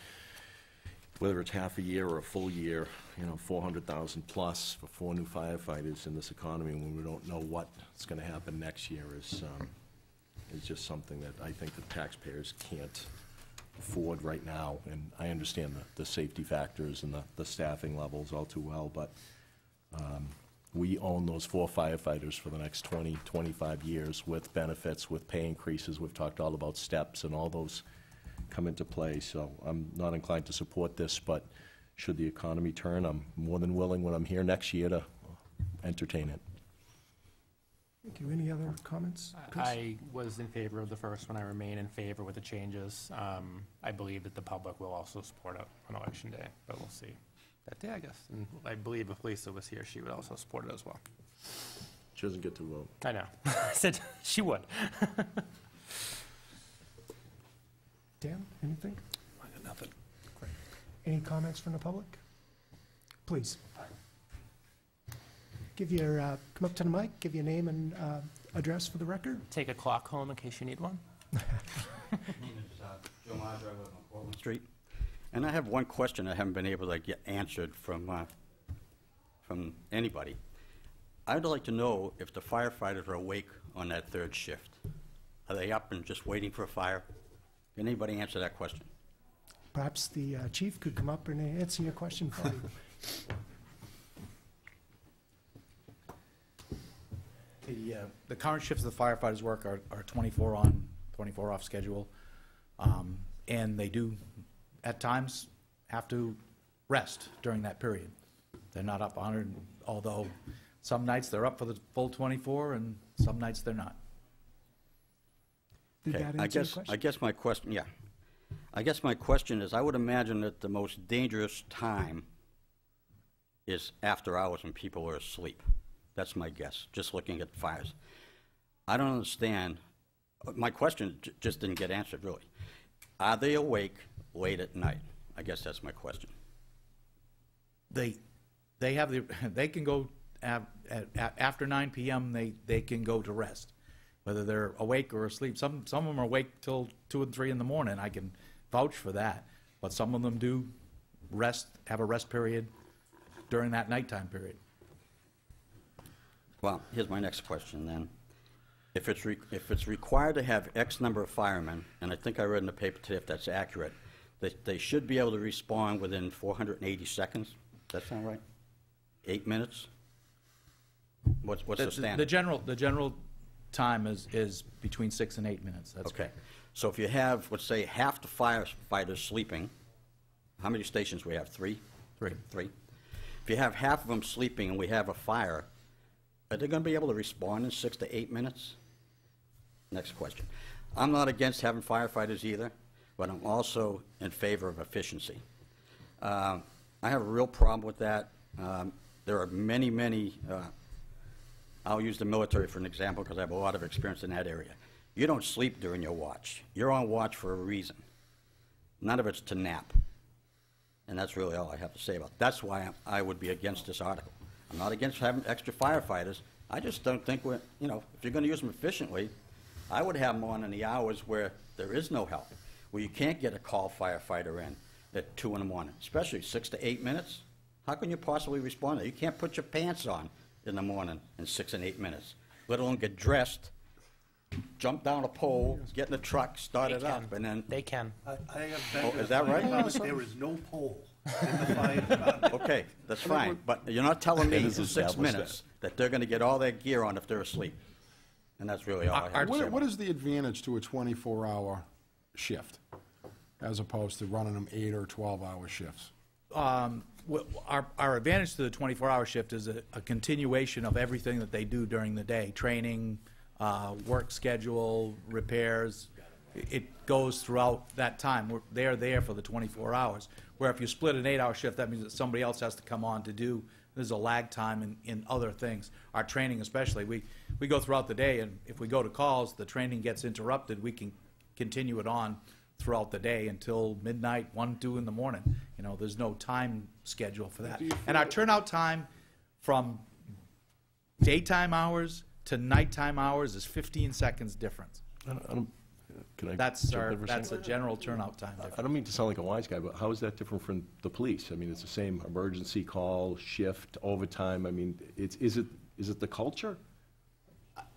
whether it's half a year or a full year, 400,000 plus for 4 new firefighters in this economy when we don't know what's going to happen next year is just something that I think the taxpayers can't afford right now. And I understand the safety factors and the staffing levels all too well, but we own those 4 firefighters for the next 20, 25 years with benefits, with pay increases. We've talked all about steps, and all those come into play. So I'm not inclined to support this, but should the economy turn, I'm more than willing when I'm here next year to entertain it. Thank you. Any other comments? Chris? I was in favor of the first one. I remain in favor with the changes. I believe that the public will also support it on Election Day, but we'll see that day, I guess. And I believe if Lisa was here, she would also support it as well. She doesn't get to vote. I know. I said she would. Dan, anything? I got nothing. Any comments from the public? Please. Give your, come up to the mic, give your name and address for the record. Take a clock home in case you need one. My name is Joe Madra, I live on Portland Street. And I have one question I haven't been able to get answered from anybody. I'd like to know if the firefighters are awake on that third shift. Are they up and just waiting for a fire? Can anybody answer that question? Perhaps the chief could come up and answer your question for you. The current shifts the firefighters work are 24 on, 24 off schedule. And they do, at times, have to rest during that period. They're not up 100, although some nights they're up for the full 24 and some nights they're not. Did Okay, that answer your question? I guess my question, yeah. I guess my question is, I would imagine that the most dangerous time is after hours when people are asleep. That's my guess, just looking at fires. I don't understand. My question just didn't get answered, really. Are they awake late at night? I guess that's my question. They have they can go after 9 p.m. They can go to rest, whether they're awake or asleep. Some of them are awake till 2 and 3 in the morning. I can vouch for that. But some of them do have a rest period during that nighttime period. Well, here's my next question then. If it's required to have X number of firemen, and I think I read in the paper today if that's accurate, that they should be able to respond within 480 seconds. Does that sound right? 8 minutes? What's the standard? The general time is between 6 and 8 minutes. That's Okay. So if you have, let's say, half the firefighters sleeping, how many stations we have? 3? 3. 3. If you have half of them sleeping and we have a fire, are they going to be able to respond in 6 to 8 minutes? Next question. I'm not against having firefighters either, but I'm also in favor of efficiency. I have a real problem with that. There are many, I'll use the military for an example because I have a lot of experience in that area. You don't sleep during your watch. You're on watch for a reason. None of it's to nap. And that's really all I have to say about it. That's why I would be against this article. I'm not against having extra firefighters. I just don't think if you're going to use them efficiently, I would have them on in the hours where there is no help, where you can't get a call firefighter in at 2 in the morning, especially 6 to 8 minutes. How can you possibly respond? You can't put your pants on in the morning in 6 and 8 minutes, let alone get dressed, jump down a pole, get in the truck, start it up, and then... They can. I have is that right? There is no pole in the fire department. Okay, that's fine, but you're not telling me It in is 6 established minutes that they're going to get all their gear on if they're asleep. And that's really all I have to say. What is the advantage to a 24-hour shift as opposed to running them 8 or 12-hour shifts? Our advantage to the 24-hour shift is a continuation of everything that they do during the day, training, work schedule, repairs. It goes throughout that time. They're there for the 24 hours. Where if you split an 8-hour shift, that means that somebody else has to come on to do. There's a lag time in other things. Our training especially, we go throughout the day, and if we go to calls, the training gets interrupted, we can continue it on throughout the day until midnight, 1, 2 in the morning. There's no time schedule for that. And our turnout time from daytime hours to nighttime hours is 15 seconds difference. Can I That's jump in for a that's second? a general turnout time I difference. don't mean to sound like a wise guy, but how is that different from the police? I mean, it's the same emergency call, shift, overtime. I mean, is it the culture?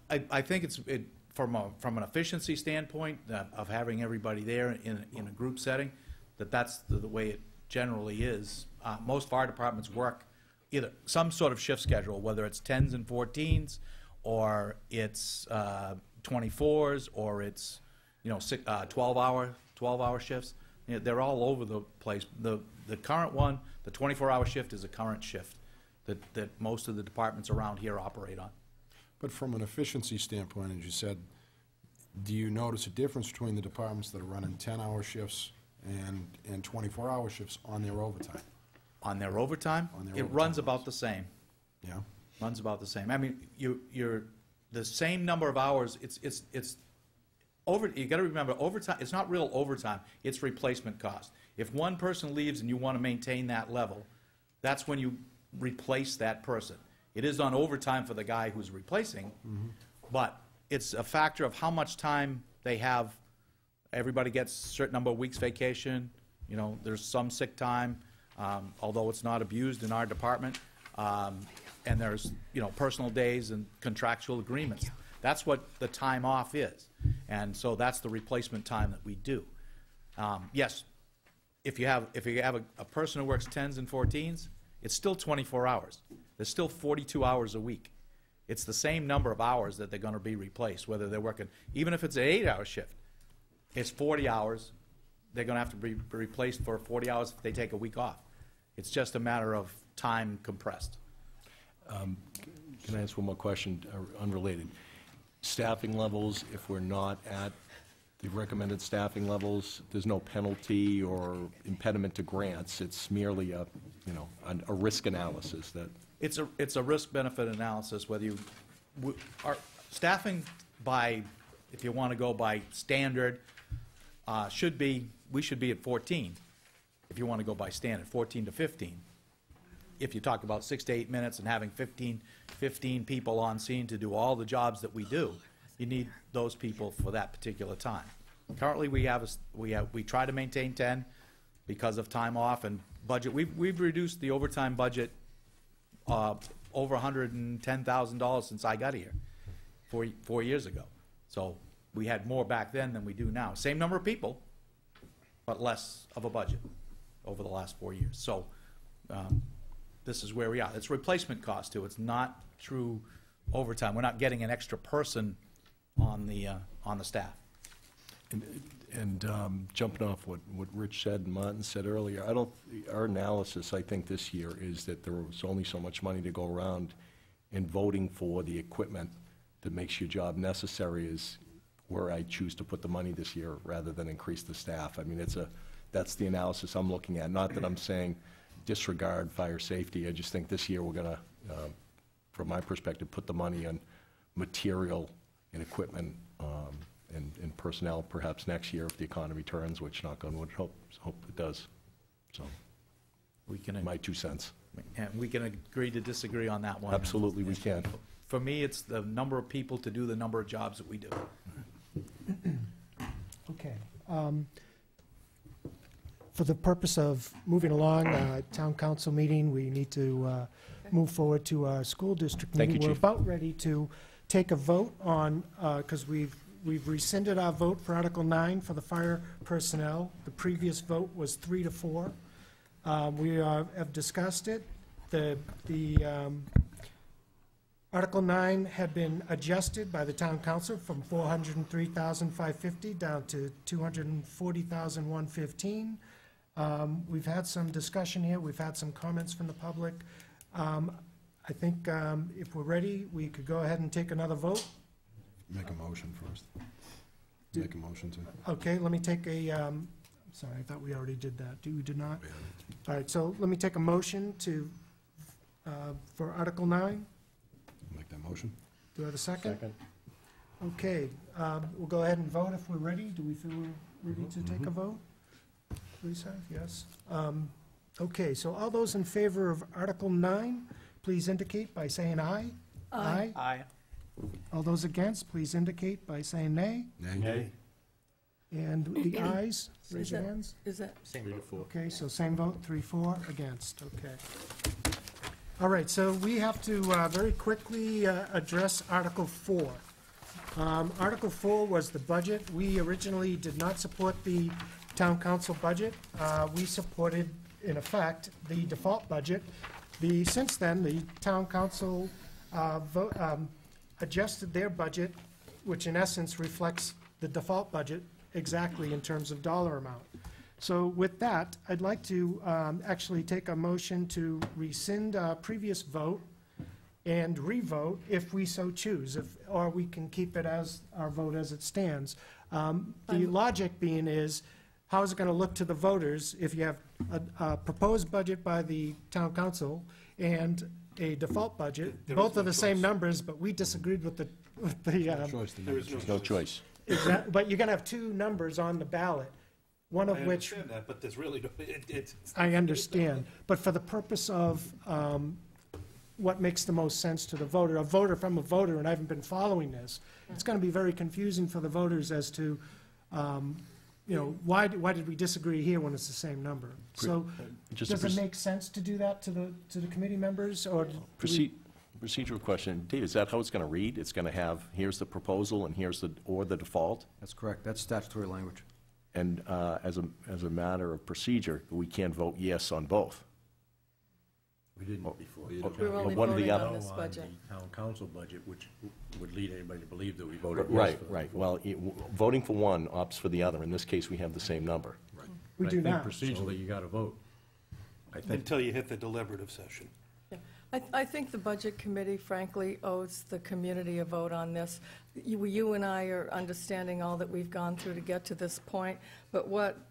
I think it's from an efficiency standpoint of having everybody there in a group setting, that's the way it generally is. Most fire departments work either some sort of shift schedule, whether it's 10s and 14s, or it's 24s, or it's 12-hour shifts. They're all over the place. The current one, the 24-hour shift, is a current shift that most of the departments around here operate on. But from an efficiency standpoint, as you said, do you notice a difference between the departments that are running 10-hour shifts and 24-hour shifts on their overtime? On their overtime, On their it overtime runs hours. about the same. Yeah? Runs about the same. I mean, you're the same number of hours. It's over. You got to remember, overtime. It's not real overtime. It's replacement cost. If one person leaves and you want to maintain that level, that's when you replace that person. It is on overtime for the guy who's replacing, but it's a factor of how much time they have. Everybody gets a certain number of weeks vacation. You know, there's some sick time, although it's not abused in our department. And there's, you know, personal days and contractual agreements. That's what the time off is. And so that's the replacement time that we do. Yes, if you have a person who works 10s and 14s, it's still 24 hours. There's still 42 hours a week. It's the same number of hours that they're going to be replaced, whether they're working, even if it's an 8-hour shift, it's 40 hours. They're going to have to be replaced for 40 hours if they take a week off. It's just a matter of time compressed. Can I ask one more question, unrelated? Staffing levels, if we're not at the recommended staffing levels, there's no penalty or impediment to grants. It's merely a, you know, a risk analysis that. It's a risk-benefit analysis, whether you, our staffing by, if you want to go by standard, we should be at 14, if you want to go by standard, 14 to 15. If you talk about 6 to 8 minutes and having 15 people on scene to do all the jobs that we do, you need those people for that particular time. Currently, we try to maintain 10 because of time off and budget. We've reduced the overtime budget over $110,000 since I got here 4 years ago. So we had more back then than we do now. Same number of people, but less of a budget over the last 4 years. So this is where we are. It's replacement cost too. It's not true overtime. We're not getting an extra person on the staff. And jumping off what Rich said and Martin said earlier, our analysis, I think, this year is that there was only so much money to go around, and voting for the equipment that makes your job necessary is where I choose to put the money this year rather than increase the staff. I mean, that's the analysis I'm looking at. Not that I'm saying disregard fire safety. I just think this year we're going to, from my perspective, put the money on material and equipment and personnel perhaps next year if the economy turns, which knock on wood, hope it does. So, my 2 cents. And we can agree to disagree on that one. Absolutely, we can. For me, it's the number of people to do the number of jobs that we do. Okay. For the purpose of moving along, town council meeting, we need to move forward to our school district meeting. Thank you, We're Chief. about ready to take a vote on, because we've rescinded our vote for Article 9 for the fire personnel. The previous vote was 3 to 4. We have discussed it. The Article 9 had been adjusted by the town council from $403,550 down to $240,115. We've had some discussion here. We've had some comments from the public. I think if we're ready, we could go ahead and take another vote. Make a motion first. Make a motion to. Okay, let me take a, sorry, I thought we already did that. We did not? All right, so let me take a motion to, for Article 9. Make that motion. Do I have a second? Second. Okay, we'll go ahead and vote if we're ready. Do we feel we're ready to take a vote? Lisa, yes? Okay, so all those in favor of Article 9, please indicate by saying aye. Aye. Aye. All those against, please indicate by saying nay. Nay. And the ayes, raise your hands. Is that, Same to 4. Okay, so same vote, 3-4 against, okay. All right, so we have to very quickly address Article 4. Article 4 was the budget. We originally did not support the town council budget. We supported, in effect, the default budget. Since then, the town council adjusted their budget, which in essence reflects the default budget exactly in terms of dollar amount. So with that, I'd like to actually take a motion to rescind our previous vote and re-vote if we so choose, or we can keep it as our vote as it stands. The logic being is, how is it going to look to the voters if you have a proposed budget by the town council and a default budget. There is Both no are the same choice. numbers, but we disagreed with the, Choice, There is No choice. but you're gonna have two numbers on the ballot, one of which that, but there's really, it's. I understand. But for the purpose of what makes the most sense to the voter, a voter from a voter, and I haven't been following this, it's gonna be very confusing for the voters as to, you know, why did we disagree here when it's the same number? So, Just a does it make sense to do that to the committee members, or? do we- Procedural question. Dave, is that how it's going to read? It's going to have, here's the proposal and here's the default? That's correct. That's statutory language. And as a matter of procedure, we can't vote yes on both. We didn't before. We're only one or the voting other. on this budget. The town council budget, which would lead anybody to believe that we voted yes. Right, for the- right. Well, voting for one opts for the other. In this case, we have the same number. We But do I not. think procedurally, you got to vote. I think, Until you hit the deliberative session. I think the Budget Committee frankly owes the community a vote on this. You and I are understanding all that we've gone through to get to this point, but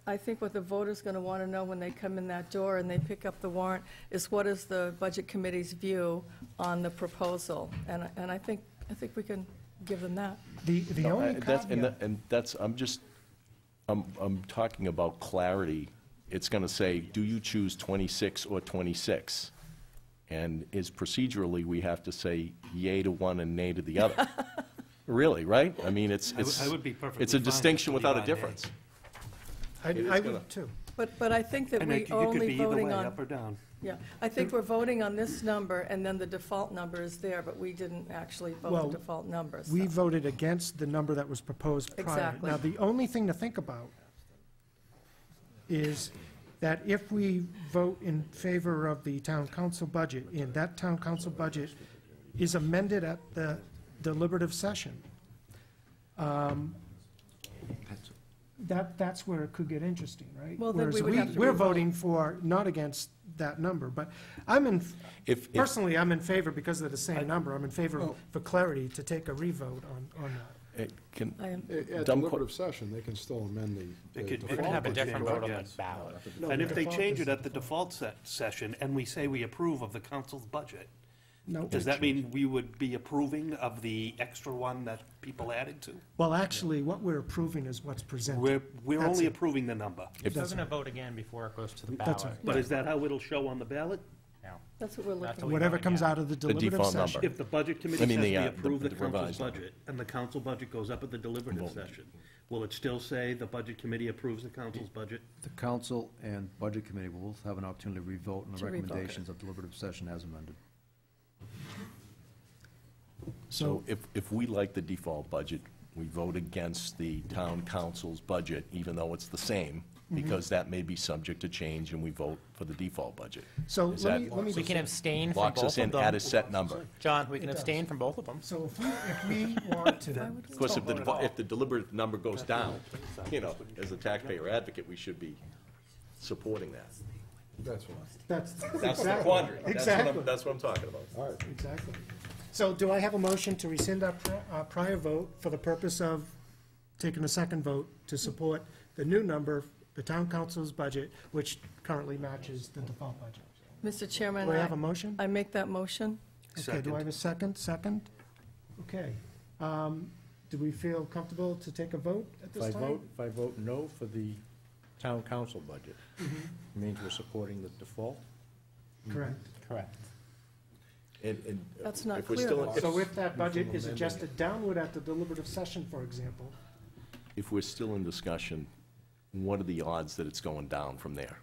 I think what the voter's going to want to know when they come in that door and they pick up the warrant is what is the Budget Committee's view on the proposal? And I think we can give them that. The only That's- caveat, And that's, I'm talking about clarity. It's going to say, do you choose 26 or 26? And is procedurally, we have to say yay to one and nay to the other. Really, right? I mean, it's I would be perfectly it's a fine distinction with without a leaving on difference. I is would gonna- too. But I think that And we you could be only either voting way, on, up or down. yeah, I think we're voting on this number, and then the default number is there, but we didn't actually vote Well, the default number. We so. voted against the number that was proposed prior. Exactly. Now, the only thing to think about is that if we vote in favor of the town council budget, and that town council budget is amended at the deliberative session, that's where it could get interesting, right? Well, then we Whereas would have to we're revote. voting for, not against that number, but I'm in, personally, I'm in favor, because of the same number, I'm in favor, for clarity, to take a revote on that. I am- At Dumb deliberative session, they can still amend the They could default have a budget. different vote vote on the yes. ballot. And if they default change is- it at the default session, and we say we approve of the council's budget, No. does that mean we would be approving of the extra one that people added to? Well, actually, what we're approving is what's presented. We're That's only it. approving the number. If- We're going to vote again before it goes to the That's ballot. right. But is that how it'll show on the ballot? No. That's what we're That's looking what at. Whatever voting comes at. out of the deliberative default session. number. If the budget committee I mean, says the, we the approve the council's revised number. budget, and the council budget goes up at the deliberative session, will it still say the budget committee approves the council's budget? The council and budget committee will both have an opportunity to revote on the To revote it. recommendations of deliberative session as amended. So if we like the default budget, we vote against the town council's budget, even though it's the same, because that may be subject to change, and we vote for the default budget. So Is let me, that- let me, We can abstain from Locks both us of in them. at a set number. John, we can It does. abstain from both of them. so if we want to, Of course, if the deliberative number goes down, you know, as a taxpayer advocate, we should be supporting that. That's what. that's, That's the exactly, quandary. exactly, That's what I'm talking about. All right. exactly. So do I have a motion to rescind our prior vote for the purpose of taking a second vote to support the new number, the town council's budget, which currently matches the default budget? Mr. Chairman, Do I have a motion? I make that motion. Okay, do I have a second? Second? Okay. Do we feel comfortable to take a vote at this time? if I vote no for the town council budget, it means we're supporting the default? Correct. Correct. And That's not if we're clear, still- though. So if that budget is adjusted downward at the deliberative session, for example, If we're still in discussion, what are the odds that it's going down from there?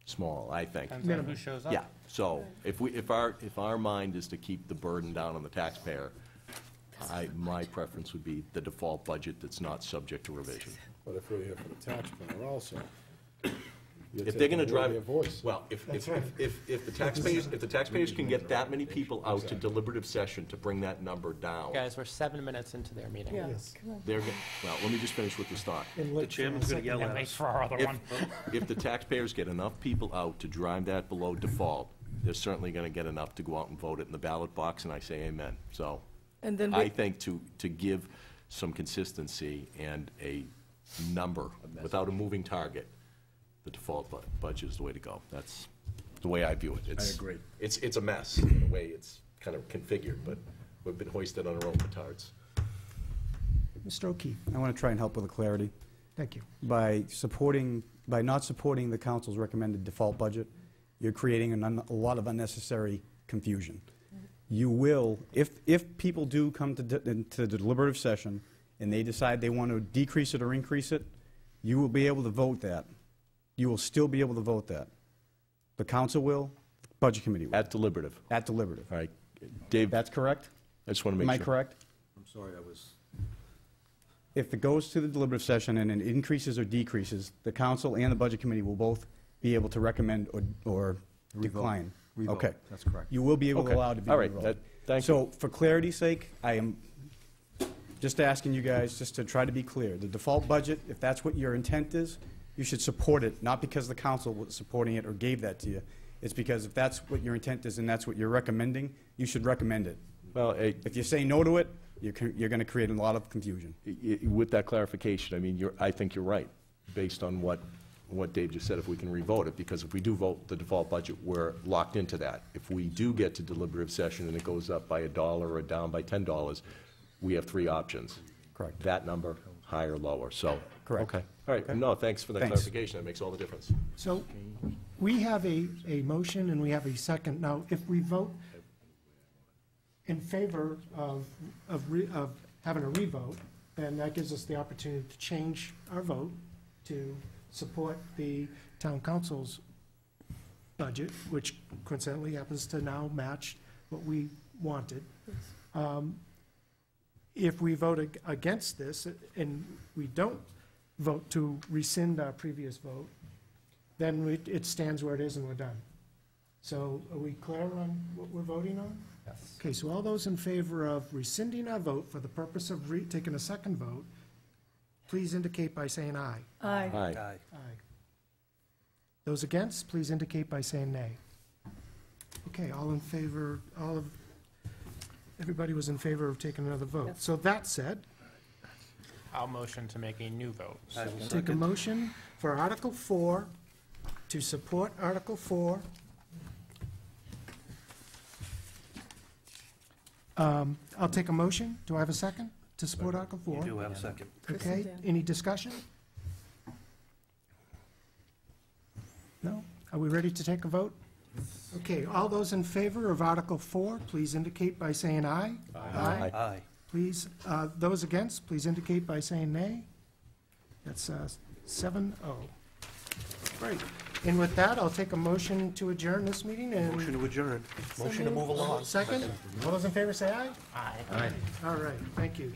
Small, I think. Depends on Minimum. who shows up. Yeah, so if our mind is to keep the burden down on the taxpayer, my preference would be the default budget that's not subject to revision. But if we're here for the taxpayer also. If they're gonna drive, Their voice. well, if That's right. the taxpayers can get that many people out to deliberative session to bring that number down, Guys, we're 7 minutes into their meeting. Yeah, Yes. come on. they're, well, let me just finish with this thought. and The look for a chairman's gonna second. yell And at wait us. for our other one. If the taxpayers get enough people out to drive that below default, they're certainly gonna get enough to go out and vote it in the ballot box, and I say amen. So And then I we, think to give some consistency and a number without a moving target, the default budget is the way to go. That's the way I view it. I agree. It's a mess, in a way it's kind of configured, but we've been hoisted on our own petards. Mr. O'Keefe, I want to try and help with the clarity. thank you. By not supporting the council's recommended default budget, you're creating a lot of unnecessary confusion. You will, if people do come to the deliberative session and they decide they want to decrease it or increase it, you will be able to vote that. You will still be able to vote that. The council will, the budget committee will. At deliberative. At deliberative. All right. Dave, That's correct? I just want to make Am sure. I correct? I'm sorry, I was, If it goes to the deliberative session and it increases or decreases, the council and the budget committee will both be able to recommend or decline. revote. Okay. That's correct. You will be able to Okay. allow it to be All right. revoked. Thank you. So, for clarity's sake, I am just asking you guys, just to try to be clear, the default budget, if that's what your intent is, you should support it, not because the council was supporting it or gave that to you. It's because if that's what your intent is and that's what you're recommending, you should recommend it. Well, If you say no to it, you're going to create a lot of confusion. with that clarification, I mean, I think you're right, based on what Dave just said, if we can revote it, because if we do vote the default budget, we're locked into that. If we do get to deliberative session and it goes up by $1 or down by $10, we have three options. Correct. That number, higher, lower, so. Correct. Okay, all right, no, thanks for that Thanks. clarification, that makes all the difference. So we have a motion and we have a second. Now, if we vote in favor of having a revote, then that gives us the opportunity to change our vote to support the town council's budget, which coincidentally happens to now match what we wanted. If we vote against this and we don't vote to rescind our previous vote, then it stands where it is and we're done. So are we clear on what we're voting on? Yes. Okay, so all those in favor of rescinding our vote for the purpose of taking a second vote, please indicate by saying aye. Aye. Aye. Aye. Those against, please indicate by saying nay. Okay, all in favor, everybody was in favor of taking another vote. Yes. So that said, I'll motion to make a new vote. take a motion for Article 4 to support Article 4. I'll take a motion. Do I have a second to support Article 4? You do have a second. Okay, Dan. any discussion? No? Are we ready to take a vote? Okay, all those in favor of Article 4, please indicate by saying aye. Aye. Aye. Please, those against, please indicate by saying nay. That's 7-0. Great. And with that, I'll take a motion to adjourn this meeting and... Motion to adjourn. Motion to move along. Second? All those in favor say aye. Aye. All right, thank you.